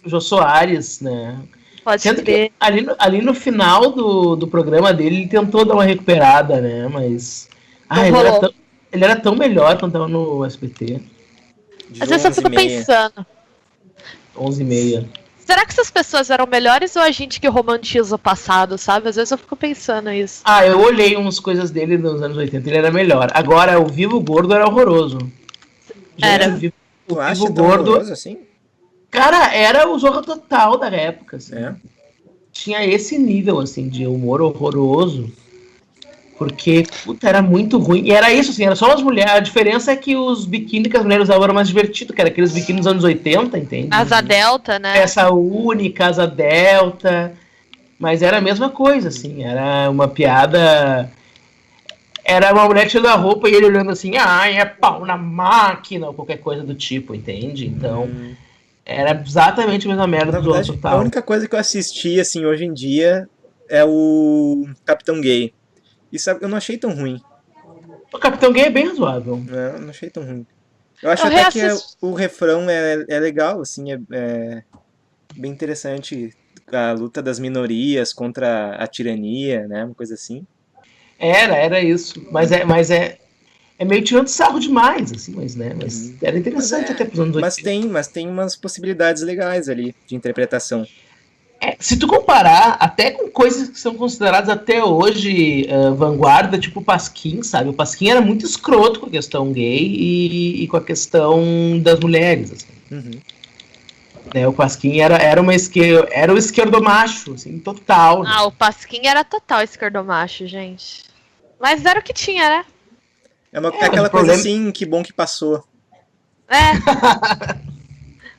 Speaker 2: O Jô Soares, né?
Speaker 3: Pode crer.
Speaker 2: Ali no final do programa dele, ele tentou dar uma recuperada, né? Mas... ele era tão melhor quando tava no SBT.
Speaker 3: Às vezes eu fico pensando.
Speaker 2: 11h30.
Speaker 3: Será que essas pessoas eram melhores ou a gente que romantiza o passado, sabe? Às vezes eu fico pensando isso.
Speaker 2: Eu olhei umas coisas dele nos anos 80, ele era melhor. Agora, o Vivo Gordo era horroroso.
Speaker 3: Era.
Speaker 2: O Vivo
Speaker 1: Gordo horroroso, assim?
Speaker 2: Cara, era o Zorra Total da época, assim. Tinha esse nível, assim, de humor horroroso. Porque, era muito ruim. E era isso, assim, era só as mulheres. A diferença é que os biquíni que as mulheres usavam eram mais divertidos, que era aqueles biquíni dos anos 80, entende?
Speaker 3: Asa Delta, né?
Speaker 2: Essa única, Asa Delta. Mas era a mesma coisa, assim. Era uma piada... Era uma mulher tirando a roupa e ele olhando assim, é pau na máquina, ou qualquer coisa do tipo, entende? Então... Era exatamente a mesma merda do Zorra Total.
Speaker 1: A única coisa que eu assisti, assim, hoje em dia é o Capitão Gay. E sabe, eu não achei tão ruim.
Speaker 2: O Capitão Gay é bem razoável.
Speaker 1: Eu não achei tão ruim. Eu acho até que o refrão é legal, assim, é bem interessante. A luta das minorias contra a tirania, né? Uma coisa assim.
Speaker 2: Era isso. Mas É meio tirando sarro demais, assim, mas, né? Mas era interessante até pros anos 80.
Speaker 1: Mas tem umas possibilidades legais ali de interpretação.
Speaker 2: Se tu comparar até com coisas que são consideradas até hoje vanguarda, tipo o Pasquim, sabe? O Pasquim era muito escroto com a questão gay e com a questão das mulheres, assim. O Pasquim era o esquerdomacho, assim, total. Né?
Speaker 3: O Pasquim era total esquerdomacho, gente. Mas era o que tinha, né?
Speaker 1: É aquela coisa assim, que bom que passou.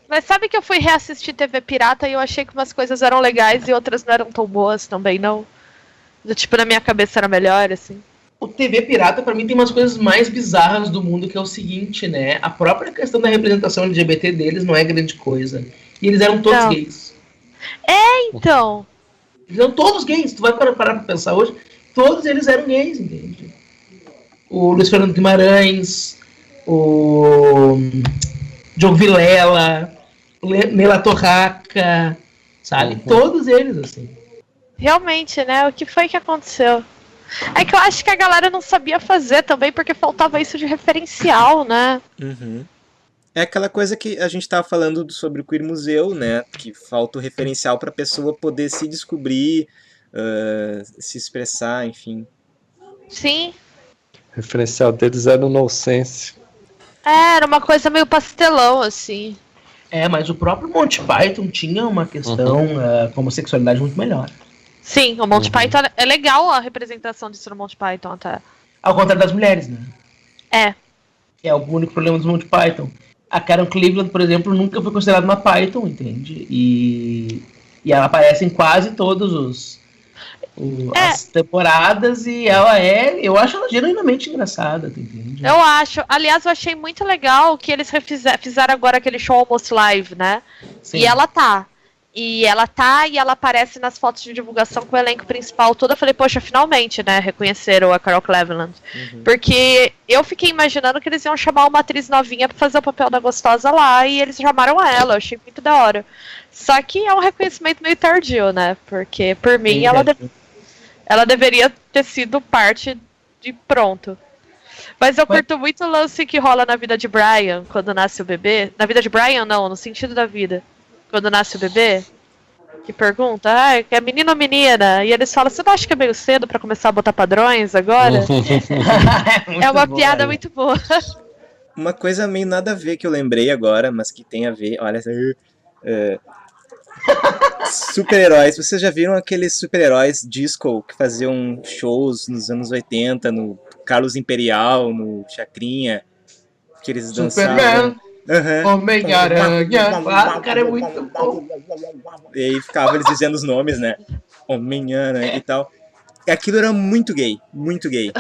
Speaker 3: Mas sabe que eu fui reassistir TV Pirata e eu achei que umas coisas eram legais e outras não eram tão boas também, não? Tipo, na minha cabeça era melhor, assim.
Speaker 2: O TV Pirata, pra mim, tem umas coisas mais bizarras do mundo, que é o seguinte, né? A própria questão da representação LGBT deles não é grande coisa. E eles eram todos gays.
Speaker 3: Então.
Speaker 2: Eles eram todos gays. Tu vai parar pra pensar hoje, todos eles eram gays, entende? O Luiz Fernando Guimarães, o Diogo Vilela, o Nela Torraca, sabe? Todos eles, assim.
Speaker 3: Realmente, né? O que foi que aconteceu? É que eu acho que a galera não sabia fazer também, porque faltava isso de referencial, né?
Speaker 1: É aquela coisa que a gente tava falando sobre o Queer Museu, né? Que falta o referencial pra pessoa poder se descobrir, se expressar, enfim.
Speaker 3: Sim.
Speaker 4: O referencial deles era o nonsense.
Speaker 3: Era uma coisa meio pastelão, assim.
Speaker 2: Mas o próprio Monty Python tinha uma questão com homossexualidade muito melhor.
Speaker 3: Sim, o Monty Python é legal a representação disso no Monty Python até.
Speaker 2: Ao contrário das mulheres, né?
Speaker 3: É
Speaker 2: o único problema dos Monty Python. A Karen Cleveland, por exemplo, nunca foi considerada uma Python, entende? E ela aparece em quase todos as temporadas e eu acho ela genuinamente engraçada, tá entende?
Speaker 3: Eu acho. Aliás, eu achei muito legal que eles fizeram agora aquele show Almost Live, né? Sim. E ela aparece nas fotos de divulgação com o elenco principal todo. Eu falei, poxa, finalmente, né? Reconheceram a Carol Cleveland. Porque eu fiquei imaginando que eles iam chamar uma atriz novinha pra fazer o papel da gostosa lá, e eles chamaram ela. Eu achei muito da hora. Só que é um reconhecimento meio tardio, né? Porque, por mim, ela deveria ter sido parte de pronto. Mas eu curto muito o lance que rola na vida de Brian, quando nasce o bebê. Na vida de Brian, não, no sentido da vida. Quando nasce o bebê, que pergunta, é menino ou menina? E eles falam, você não acha que é meio cedo pra começar a botar padrões agora? É uma piada muito boa.
Speaker 1: Uma coisa meio nada a ver que eu lembrei agora, mas que tem a ver, olha, super-heróis. Vocês já viram aqueles super-heróis disco que faziam shows nos anos 80, no Carlos Imperial, no Chacrinha, que eles dançavam?
Speaker 2: Homem-Aranha, o cara é muito bom.
Speaker 1: E aí ficava eles dizendo os nomes, né? Homem-Aranha e tal. Aquilo era muito gay, muito gay.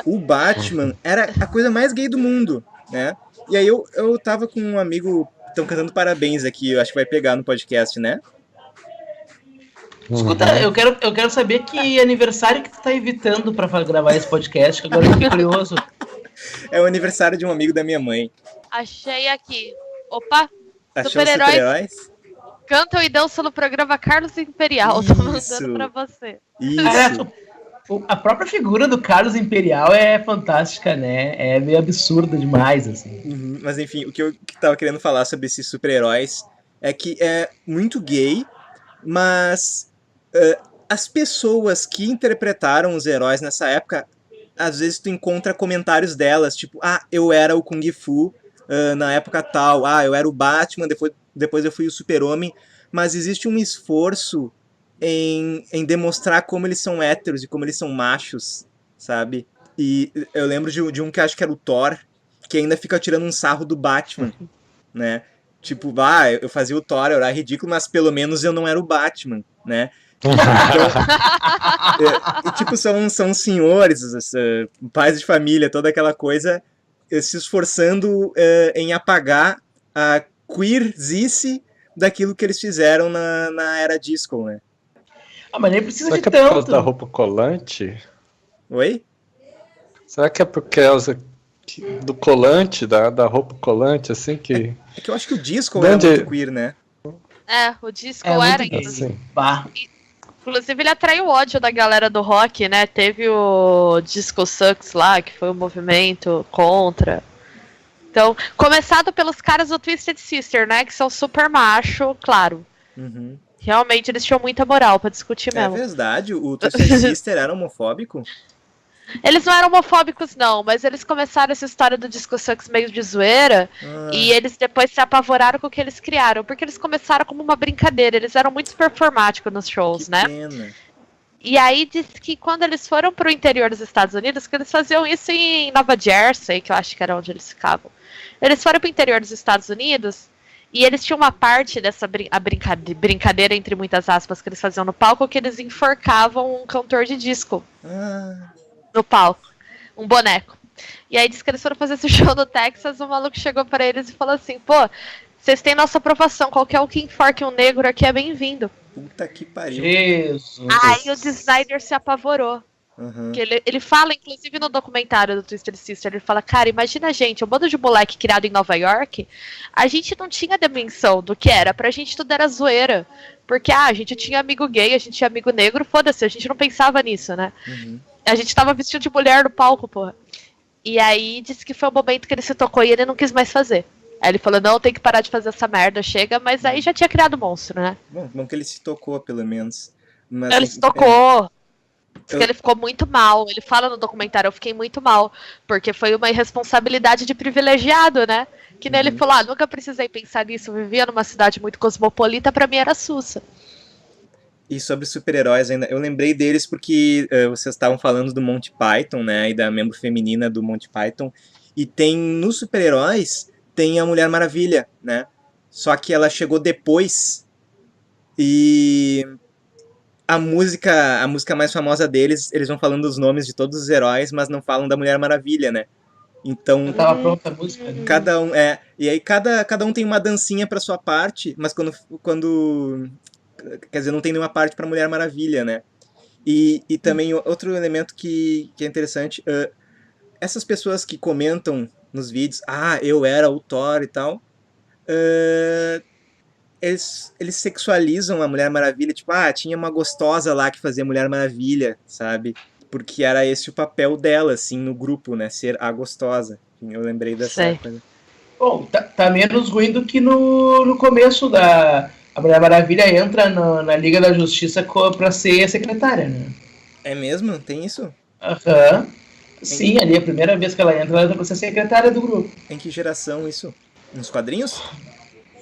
Speaker 1: O Batman era a coisa mais gay do mundo, né? E aí eu tava com um amigo, estão cantando parabéns aqui, eu acho que vai pegar no podcast, né?
Speaker 2: Escuta, eu quero saber que aniversário que tu tá evitando pra gravar esse podcast, que agora eu fiquei curioso.
Speaker 1: É o aniversário de um amigo da minha mãe.
Speaker 3: Achei aqui. Opa!
Speaker 1: Achou
Speaker 3: Super-heróis cantam e dançam no programa Carlos Imperial. Tô mandando pra você.
Speaker 1: Isso.
Speaker 2: A própria figura do Carlos Imperial é fantástica, né? É meio absurda demais, assim.
Speaker 1: Mas enfim, o que eu tava querendo falar sobre esses super-heróis é que é muito gay, mas as pessoas que interpretaram os heróis nessa época, às vezes tu encontra comentários delas, tipo, eu era o Kung Fu na época tal, eu era o Batman, depois eu fui o Super-Homem, mas existe um esforço em demonstrar como eles são héteros e como eles são machos, sabe? E eu lembro de um que acho que era o Thor, que ainda fica tirando um sarro do Batman, né? Tipo, eu fazia o Thor, eu era ridículo, mas pelo menos eu não era o Batman, né? Então, e tipo, são senhores, pais de família, toda aquela coisa, se esforçando em apagar a queerzice daquilo que eles fizeram na era disco, né?
Speaker 2: Mas nem precisa
Speaker 4: Será
Speaker 2: de
Speaker 4: que é por causa
Speaker 2: tanto.
Speaker 4: da roupa colante?
Speaker 1: Oi?
Speaker 4: Será que é por causa do colante, da roupa colante, assim que...
Speaker 1: É que eu acho que o disco era muito queer, né?
Speaker 3: O disco
Speaker 2: É
Speaker 3: era,
Speaker 2: muito
Speaker 3: inclusive.
Speaker 2: Bah.
Speaker 3: Inclusive, ele atraiu o ódio da galera do rock, né? Teve o Disco Sucks lá, que foi um movimento contra. Então, começado pelos caras do Twisted Sister, né? Que são super macho, claro.
Speaker 1: Uhum.
Speaker 3: Realmente, eles tinham muita moral pra discutir
Speaker 1: É
Speaker 3: mesmo.
Speaker 1: verdade, o Twisted Sister era homofóbico?
Speaker 3: Eles não eram homofóbicos, não, mas eles começaram essa história do Disco Sucks meio de zoeira, e eles depois se apavoraram com o que eles criaram, porque eles começaram como uma brincadeira, eles eram muito performáticos nos shows,
Speaker 1: Que
Speaker 3: né?
Speaker 1: pena.
Speaker 3: E aí disse que quando eles foram pro interior dos Estados Unidos, que eles faziam isso em Nova Jersey, que eu acho que era onde eles ficavam. Eles foram pro interior dos Estados Unidos e eles tinham uma parte dessa brincadeira, entre muitas aspas, que eles faziam no palco, que eles enforcavam um cantor de disco
Speaker 1: Ah,
Speaker 3: no palco, um boneco. E aí disse que eles foram fazer esse show no Texas, o maluco chegou pra eles e falou assim, pô, vocês têm nossa aprovação, qualquer um que enforque um negro aqui é bem-vindo.
Speaker 1: puta que pariu.
Speaker 2: Jesus.
Speaker 3: Aí o Snyder se apavorou.
Speaker 1: Uhum.
Speaker 3: Que ele fala, inclusive no documentário do Twisted Sister, ele fala, cara, imagina a gente, um bando de moleque criado em Nova York, a gente não tinha dimensão do que era, pra gente tudo era zoeira. Porque, a gente tinha amigo gay, a gente tinha amigo negro, foda-se, a gente não pensava nisso, né?
Speaker 1: Uhum.
Speaker 3: A gente tava vestido de mulher no palco, porra. E aí disse que foi o momento que ele se tocou e ele não quis mais fazer. Aí ele falou, não, tem que parar de fazer essa merda, chega, mas aí já tinha criado monstro, né?
Speaker 1: Bom que ele se tocou, pelo menos. Mas,
Speaker 3: Ele se tocou. Diz que ele ficou muito mal. Ele fala no documentário, eu fiquei muito mal. Porque foi uma irresponsabilidade de privilegiado, né? Que nem ele falou, nunca precisei pensar nisso. Eu vivia numa cidade muito cosmopolita, pra mim era sussa.
Speaker 1: E sobre super-heróis ainda, eu lembrei deles porque vocês estavam falando do Monty Python, né? E da membro feminina do Monty Python. E tem, nos super-heróis, tem a Mulher Maravilha, né? Só que ela chegou depois e a música mais famosa deles, eles vão falando os nomes de todos os heróis, mas não falam da Mulher Maravilha, né? Então,
Speaker 2: Não tava pronta a música, né?
Speaker 1: cada um e aí cada um tem uma dancinha pra sua parte, mas quando quer dizer, não tem nenhuma parte pra Mulher Maravilha, né? E também outro elemento que é interessante, essas pessoas que comentam nos vídeos, eu era o Thor e tal, eles sexualizam a Mulher Maravilha, tipo, tinha uma gostosa lá que fazia Mulher Maravilha, sabe? Porque era esse o papel dela, assim, no grupo, né? Ser a gostosa. Eu lembrei dessa coisa.
Speaker 2: Bom, tá menos ruim do que no começo da... A Mulher Maravilha entra na Liga da Justiça pra ser a secretária, né?
Speaker 1: É mesmo? Tem isso?
Speaker 2: Aham. Sim, ali a primeira vez que ela entra pra ser secretária do grupo.
Speaker 1: Em que geração isso? Nos quadrinhos?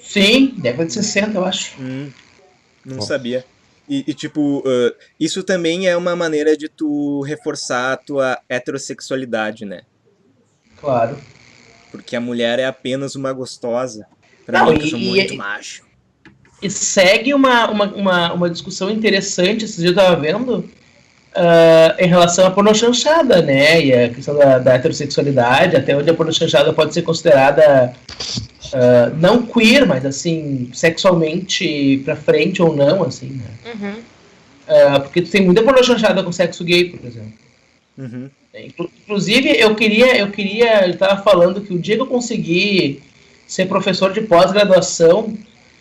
Speaker 2: Sim, década de 60, eu acho.
Speaker 1: Não sabia. E tipo, isso também é uma maneira de tu reforçar a tua heterossexualidade, né?
Speaker 2: Claro.
Speaker 1: Porque a mulher é apenas uma gostosa. Pra mim, que eu sou muito macho.
Speaker 2: E segue uma discussão interessante, esses dias eu tava vendo, em relação à pornochanchada, né? E a questão da heterossexualidade, até onde a pornochanchada pode ser considerada não queer, mas assim, sexualmente pra frente ou não, assim, né? Porque tu tem muita pornochanchada com sexo gay, por exemplo. Inclusive, eu tava falando que o dia que eu conseguir ser professor de pós-graduação,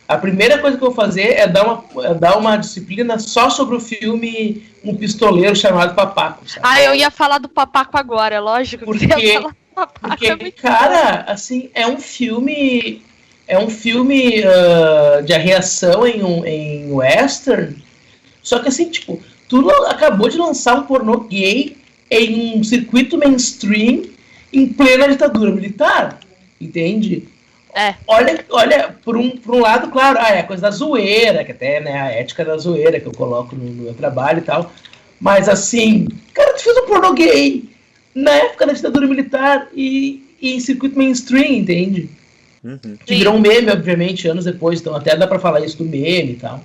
Speaker 2: a primeira coisa que eu vou fazer é dar uma disciplina só sobre o filme Um Pistoleiro Chamado Papaco, sabe?
Speaker 3: Eu ia falar do Papaco agora, lógico.
Speaker 2: Porque,
Speaker 3: ia falar do Papaco,
Speaker 2: porque cara, assim, é um filme de arreação em western, só que assim, tipo, tu acabou de lançar um pornô gay em um circuito mainstream em plena ditadura militar, entende? Olha, por um lado, claro, é a coisa da zoeira, que até, né, a ética da zoeira que eu coloco no meu trabalho e tal, mas assim, cara, tu fez um pornô gay na época da ditadura militar e em circuito mainstream, entende? Que virou um meme, obviamente, anos depois, então até dá pra falar isso do meme e tal.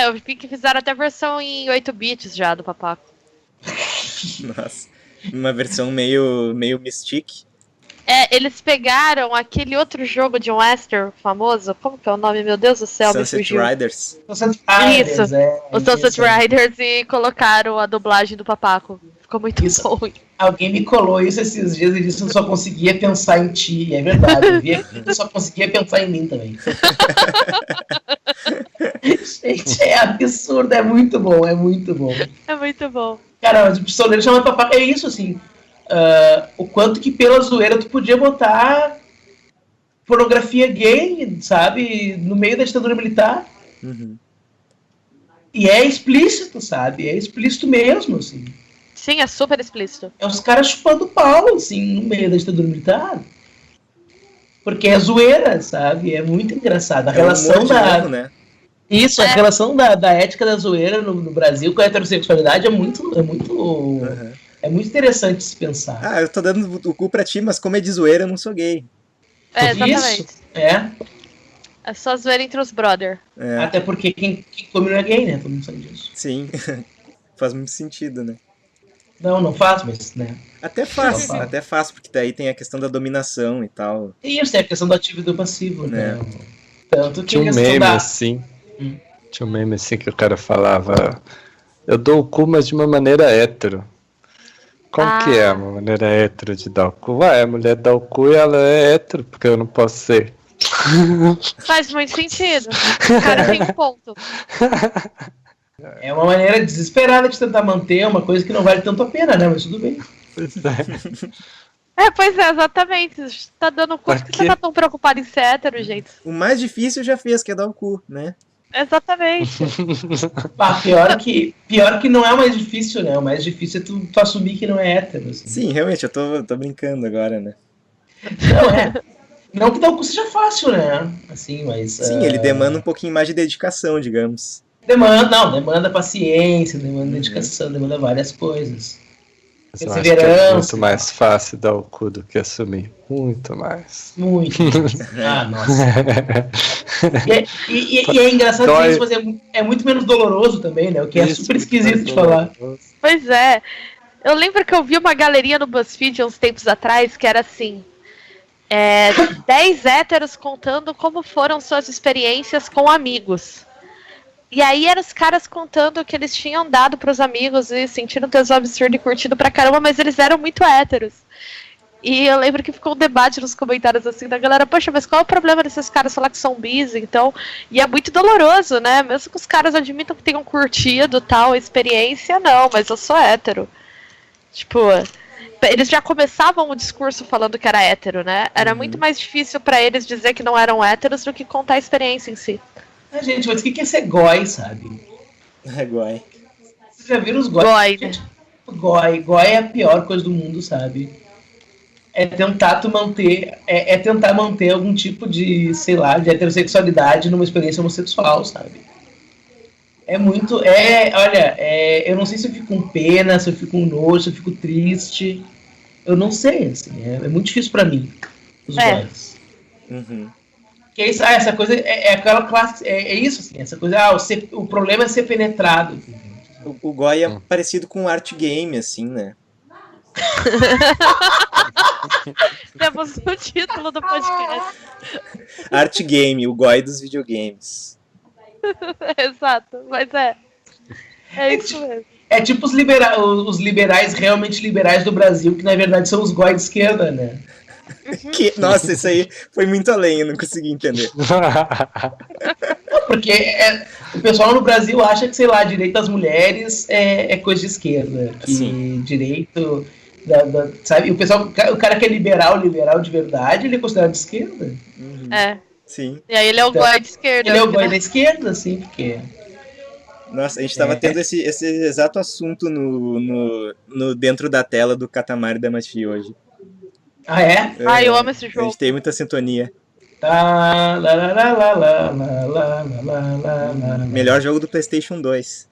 Speaker 3: Eu vi que fizeram até versão em 8 bits já do Papaco.
Speaker 1: Nossa, uma versão meio Mystique.
Speaker 3: Eles pegaram aquele outro jogo de um western famoso, como que é o nome? Meu Deus do céu,
Speaker 1: Sunset
Speaker 3: me fugiu.
Speaker 1: Riders.
Speaker 2: Sunset Riders,
Speaker 3: Isso, os Sunset Riders, e colocaram a dublagem do Papaco. Ficou muito bom.
Speaker 2: Alguém me colou isso esses dias e disse que eu só conseguia pensar em ti. É verdade, eu só conseguia pensar em mim também. Gente, é absurdo, é muito bom, é muito bom.
Speaker 3: É muito bom.
Speaker 2: Cara, mas o pistoleiro chama papai, é isso, assim. O quanto que pela zoeira tu podia botar pornografia gay, sabe, no meio da ditadura militar.
Speaker 1: Uhum.
Speaker 2: E é explícito, sabe? É explícito mesmo, assim.
Speaker 3: Sim, é super explícito.
Speaker 2: É os caras chupando pau, assim, no meio da ditadura militar. Porque é zoeira, sabe? É muito engraçado. A relação
Speaker 1: Novo, né?
Speaker 2: Isso, a relação da ética da zoeira no Brasil com a heterossexualidade é muito interessante de se pensar.
Speaker 1: Ah, eu tô dando o cu pra ti, mas como é de zoeira, eu não sou gay.
Speaker 3: Exatamente.
Speaker 2: Isso, é.
Speaker 3: É só zoeira entre os brother.
Speaker 2: Até porque quem come não é gay, né? Todo mundo sabe disso.
Speaker 1: Sim, faz muito sentido, né?
Speaker 2: Não faz, mas, né?
Speaker 1: Até faz, porque daí tem a questão da dominação e tal.
Speaker 2: Isso, tem a questão do ativo e do passivo, né? Tanto que
Speaker 4: tinha um meme assim. Tinha um meme assim que o cara falava: eu dou o cu, mas de uma maneira hétero. Qual que é uma maneira hétero de dar o cu? A mulher dá o cu e ela é hétero, porque eu não posso ser.
Speaker 3: Faz muito sentido. O cara tem um ponto.
Speaker 2: É uma maneira desesperada de tentar manter uma coisa que não vale tanto a pena, né? Mas tudo bem.
Speaker 3: Pois é, exatamente. Você tá dando cu porque você tá tão preocupado em ser hétero, gente.
Speaker 1: O mais difícil já fez, que é dar o cu, né?
Speaker 3: Exatamente.
Speaker 2: Pior que não é o mais difícil, né? O mais difícil é tu assumir que não é hétero. Assim.
Speaker 1: Sim, realmente, eu tô brincando agora, né?
Speaker 2: Não que dar o cu seja fácil, né? Assim, mas...
Speaker 1: Sim, ele demanda um pouquinho mais de dedicação, digamos.
Speaker 2: Demanda paciência, demanda dedicação, demanda várias coisas.
Speaker 4: Mas eu acho que é muito mais fácil dar o cu do que assumir. Muito mais.
Speaker 2: Muito mais. Nossa. E é engraçado isso, mas é muito menos doloroso também, né? O que é super esquisito de falar.
Speaker 3: Pois é. Eu lembro que eu vi uma galeria no BuzzFeed uns tempos atrás que era assim... 10 héteros contando como foram suas experiências com amigos. E aí eram os caras contando que eles tinham dado pros amigos e sentiram um tesão absurdo e curtido pra caramba, mas eles eram muito héteros. E eu lembro que ficou um debate nos comentários assim da galera, poxa, mas qual é o problema desses caras falar que são bis, então... E é muito doloroso, né? Mesmo que os caras admitam que tenham curtido tal experiência, não, mas eu sou hétero. Tipo... Eles já começavam o discurso falando que era hétero, né? Era muito mais difícil pra eles dizer que não eram héteros do que contar a experiência em si.
Speaker 2: Gente, mas o que é ser goi, sabe?
Speaker 1: É goi.
Speaker 2: Vocês já viram os goi?
Speaker 3: Goi, né?
Speaker 2: Goi é a pior coisa do mundo, sabe? É tentar manter algum tipo de, sei lá, de heterossexualidade numa experiência homossexual, sabe? Eu não sei se eu fico com pena, se eu fico com nojo, se eu fico triste. Eu não sei, assim, é muito difícil pra mim, os gois.
Speaker 1: Uhum.
Speaker 2: Que é isso, essa coisa, aquela classe, é isso, assim, essa coisa, o problema é ser penetrado.
Speaker 1: O goi é parecido com art game, assim, né?
Speaker 3: Temos o título do podcast.
Speaker 1: Art game, o goi dos videogames.
Speaker 3: Exato, mas é isso mesmo.
Speaker 2: É tipo os liberais realmente liberais do Brasil, que na verdade são os góis de esquerda, né?
Speaker 1: Nossa, isso aí foi muito além, eu não consegui entender.
Speaker 2: Porque o pessoal no Brasil acha que, sei lá, direito das mulheres é coisa de esquerda. Que sim. Direito... sabe? O cara que é liberal de verdade, ele é considerado de esquerda.
Speaker 1: Uhum. Sim.
Speaker 3: E aí ele é o goi de esquerda.
Speaker 2: Ele é o goi da esquerda, assim, porque...
Speaker 1: Nossa, a gente tava tendo esse exato assunto no dentro da tela do Katamari Damacy hoje.
Speaker 2: Ah, é?
Speaker 3: Eu amo esse jogo.
Speaker 1: A gente tem muita sintonia. Melhor jogo do PlayStation 2.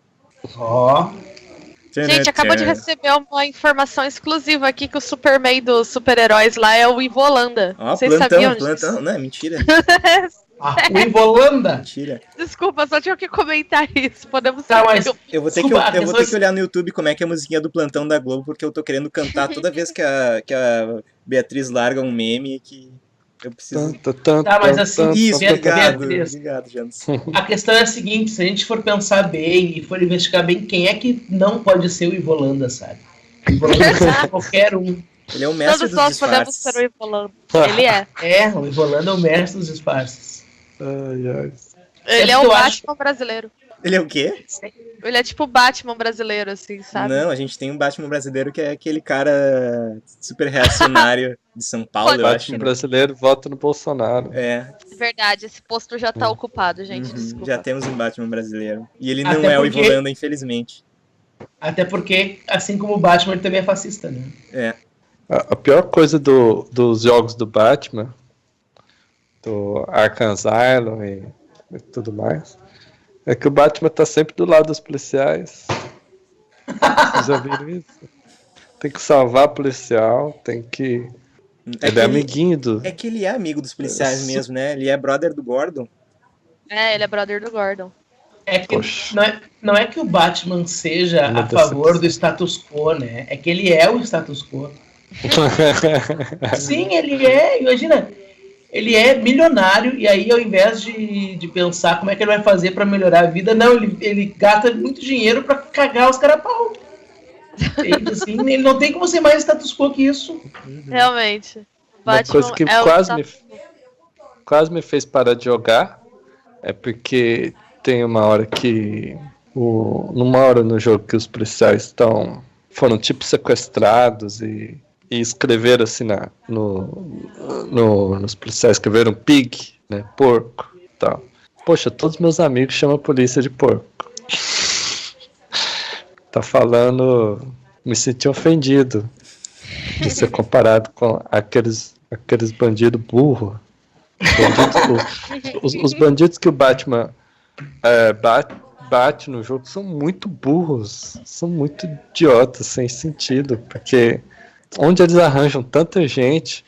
Speaker 3: Gente, acabou de receber uma informação exclusiva aqui que o Superman dos super-heróis lá é o Ivolanda. Vocês sabiam disso?
Speaker 1: Plantão, não, é mentira.
Speaker 2: O Ivolanda?
Speaker 1: Mentira.
Speaker 3: Desculpa, só tinha que comentar isso. Podemos
Speaker 2: mas
Speaker 1: eu vou ter que olhar no YouTube como é que é a musiquinha do Plantão da Globo, porque eu tô querendo cantar toda vez que a Beatriz larga um meme que eu preciso...
Speaker 2: mas assim...
Speaker 1: Isso, obrigado,
Speaker 2: Janos. A questão é a seguinte, se a gente for pensar bem e for investigar bem, quem é que não pode ser o Ivolanda, sabe? O Ivolanda pode ser qualquer um.
Speaker 1: Ele é o mestre dos disfarces.
Speaker 3: Todos nós podemos ser o Ivolanda. Ele é.
Speaker 2: O Ivolanda é o mestre dos disfarces.
Speaker 3: Ele é
Speaker 2: porque
Speaker 3: o
Speaker 2: eu acho-
Speaker 3: Batman brasileiro.
Speaker 1: Ele é o quê?
Speaker 3: Ele é tipo o Batman brasileiro, assim, sabe?
Speaker 1: Não, a gente tem um Batman brasileiro que é aquele cara super reacionário de São Paulo, eu acho,
Speaker 4: Batman
Speaker 1: né?
Speaker 4: brasileiro vota no Bolsonaro.
Speaker 1: É,
Speaker 3: Verdade, esse posto já tá ocupado, gente,
Speaker 1: uhum,
Speaker 3: desculpa.
Speaker 1: já temos um Batman brasileiro. E ele
Speaker 2: Até
Speaker 1: não é o
Speaker 2: porque-
Speaker 1: Ivolanda, infelizmente.
Speaker 2: Até porque, assim como o Batman, ele também é fascista, né?
Speaker 1: É.
Speaker 4: A pior coisa dos jogos do Batman, do Arkham Asylum e tudo mais, é que o Batman tá sempre do lado dos policiais. Vocês já viram isso? Tem que salvar o policial, tem que.
Speaker 1: É
Speaker 4: Ele
Speaker 1: que
Speaker 4: é amiguinho do.
Speaker 1: É que ele é amigo dos policiais
Speaker 4: Isso.
Speaker 1: mesmo, né? Ele é brother do Gordon.
Speaker 3: É, ele é brother do Gordon.
Speaker 2: É que
Speaker 4: Poxa.
Speaker 2: não é que o Batman seja
Speaker 4: Uma
Speaker 2: a favor
Speaker 4: decepção.
Speaker 2: do status quo, né? É que ele é o status quo. Sim, ele é, imagina, ele é milionário e aí ao invés de pensar como é que ele vai fazer pra melhorar a vida, não, ele gasta muito dinheiro pra cagar os caras a pau. Ele, assim, ele não tem como ser mais status quo que isso.
Speaker 3: Realmente.
Speaker 4: Uma
Speaker 3: Batman
Speaker 4: coisa que
Speaker 3: é o
Speaker 4: quase me fez parar de jogar é porque tem uma hora que. Numa hora no jogo que os policiais foram tipo sequestrados e escreveram assim nos policiais escreveram pig, né? Porco e tal. Poxa, todos meus amigos chamam a polícia de porco. Tá falando. Me senti ofendido de ser comparado com aqueles bandidos burros. Os bandidos que o Batman bate no jogo são muito burros, são muito idiotas, sem sentido, porque onde eles arranjam tanta gente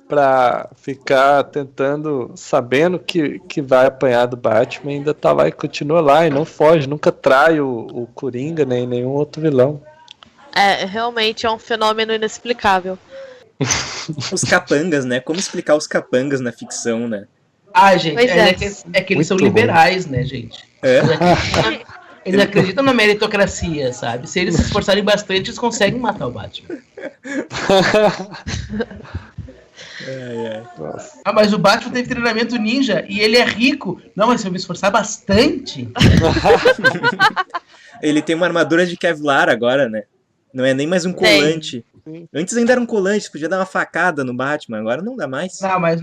Speaker 4: pra ficar tentando, sabendo que vai apanhar do Batman, ainda tá lá e continua lá e não foge, nunca trai o Coringa nem nenhum outro vilão.
Speaker 3: É, realmente é um fenômeno inexplicável.
Speaker 1: Os capangas, né? Como explicar os capangas na ficção, né?
Speaker 2: Ah, gente,
Speaker 3: Pois é.
Speaker 2: é que eles são
Speaker 4: Muito
Speaker 2: liberais, né, gente?
Speaker 1: É?
Speaker 2: Eles acreditam na meritocracia, sabe? Se eles se esforçarem bastante, eles conseguem matar o Batman.
Speaker 4: Nossa.
Speaker 2: Ah, mas o Batman teve treinamento ninja e ele é rico. Não, mas se eu me esforçar bastante.
Speaker 1: Ele tem uma armadura de Kevlar agora, né? Não é nem mais um
Speaker 3: Tem.
Speaker 1: colante. Antes ainda era um colante, podia dar uma facada no Batman, agora não dá mais.
Speaker 2: Não, mas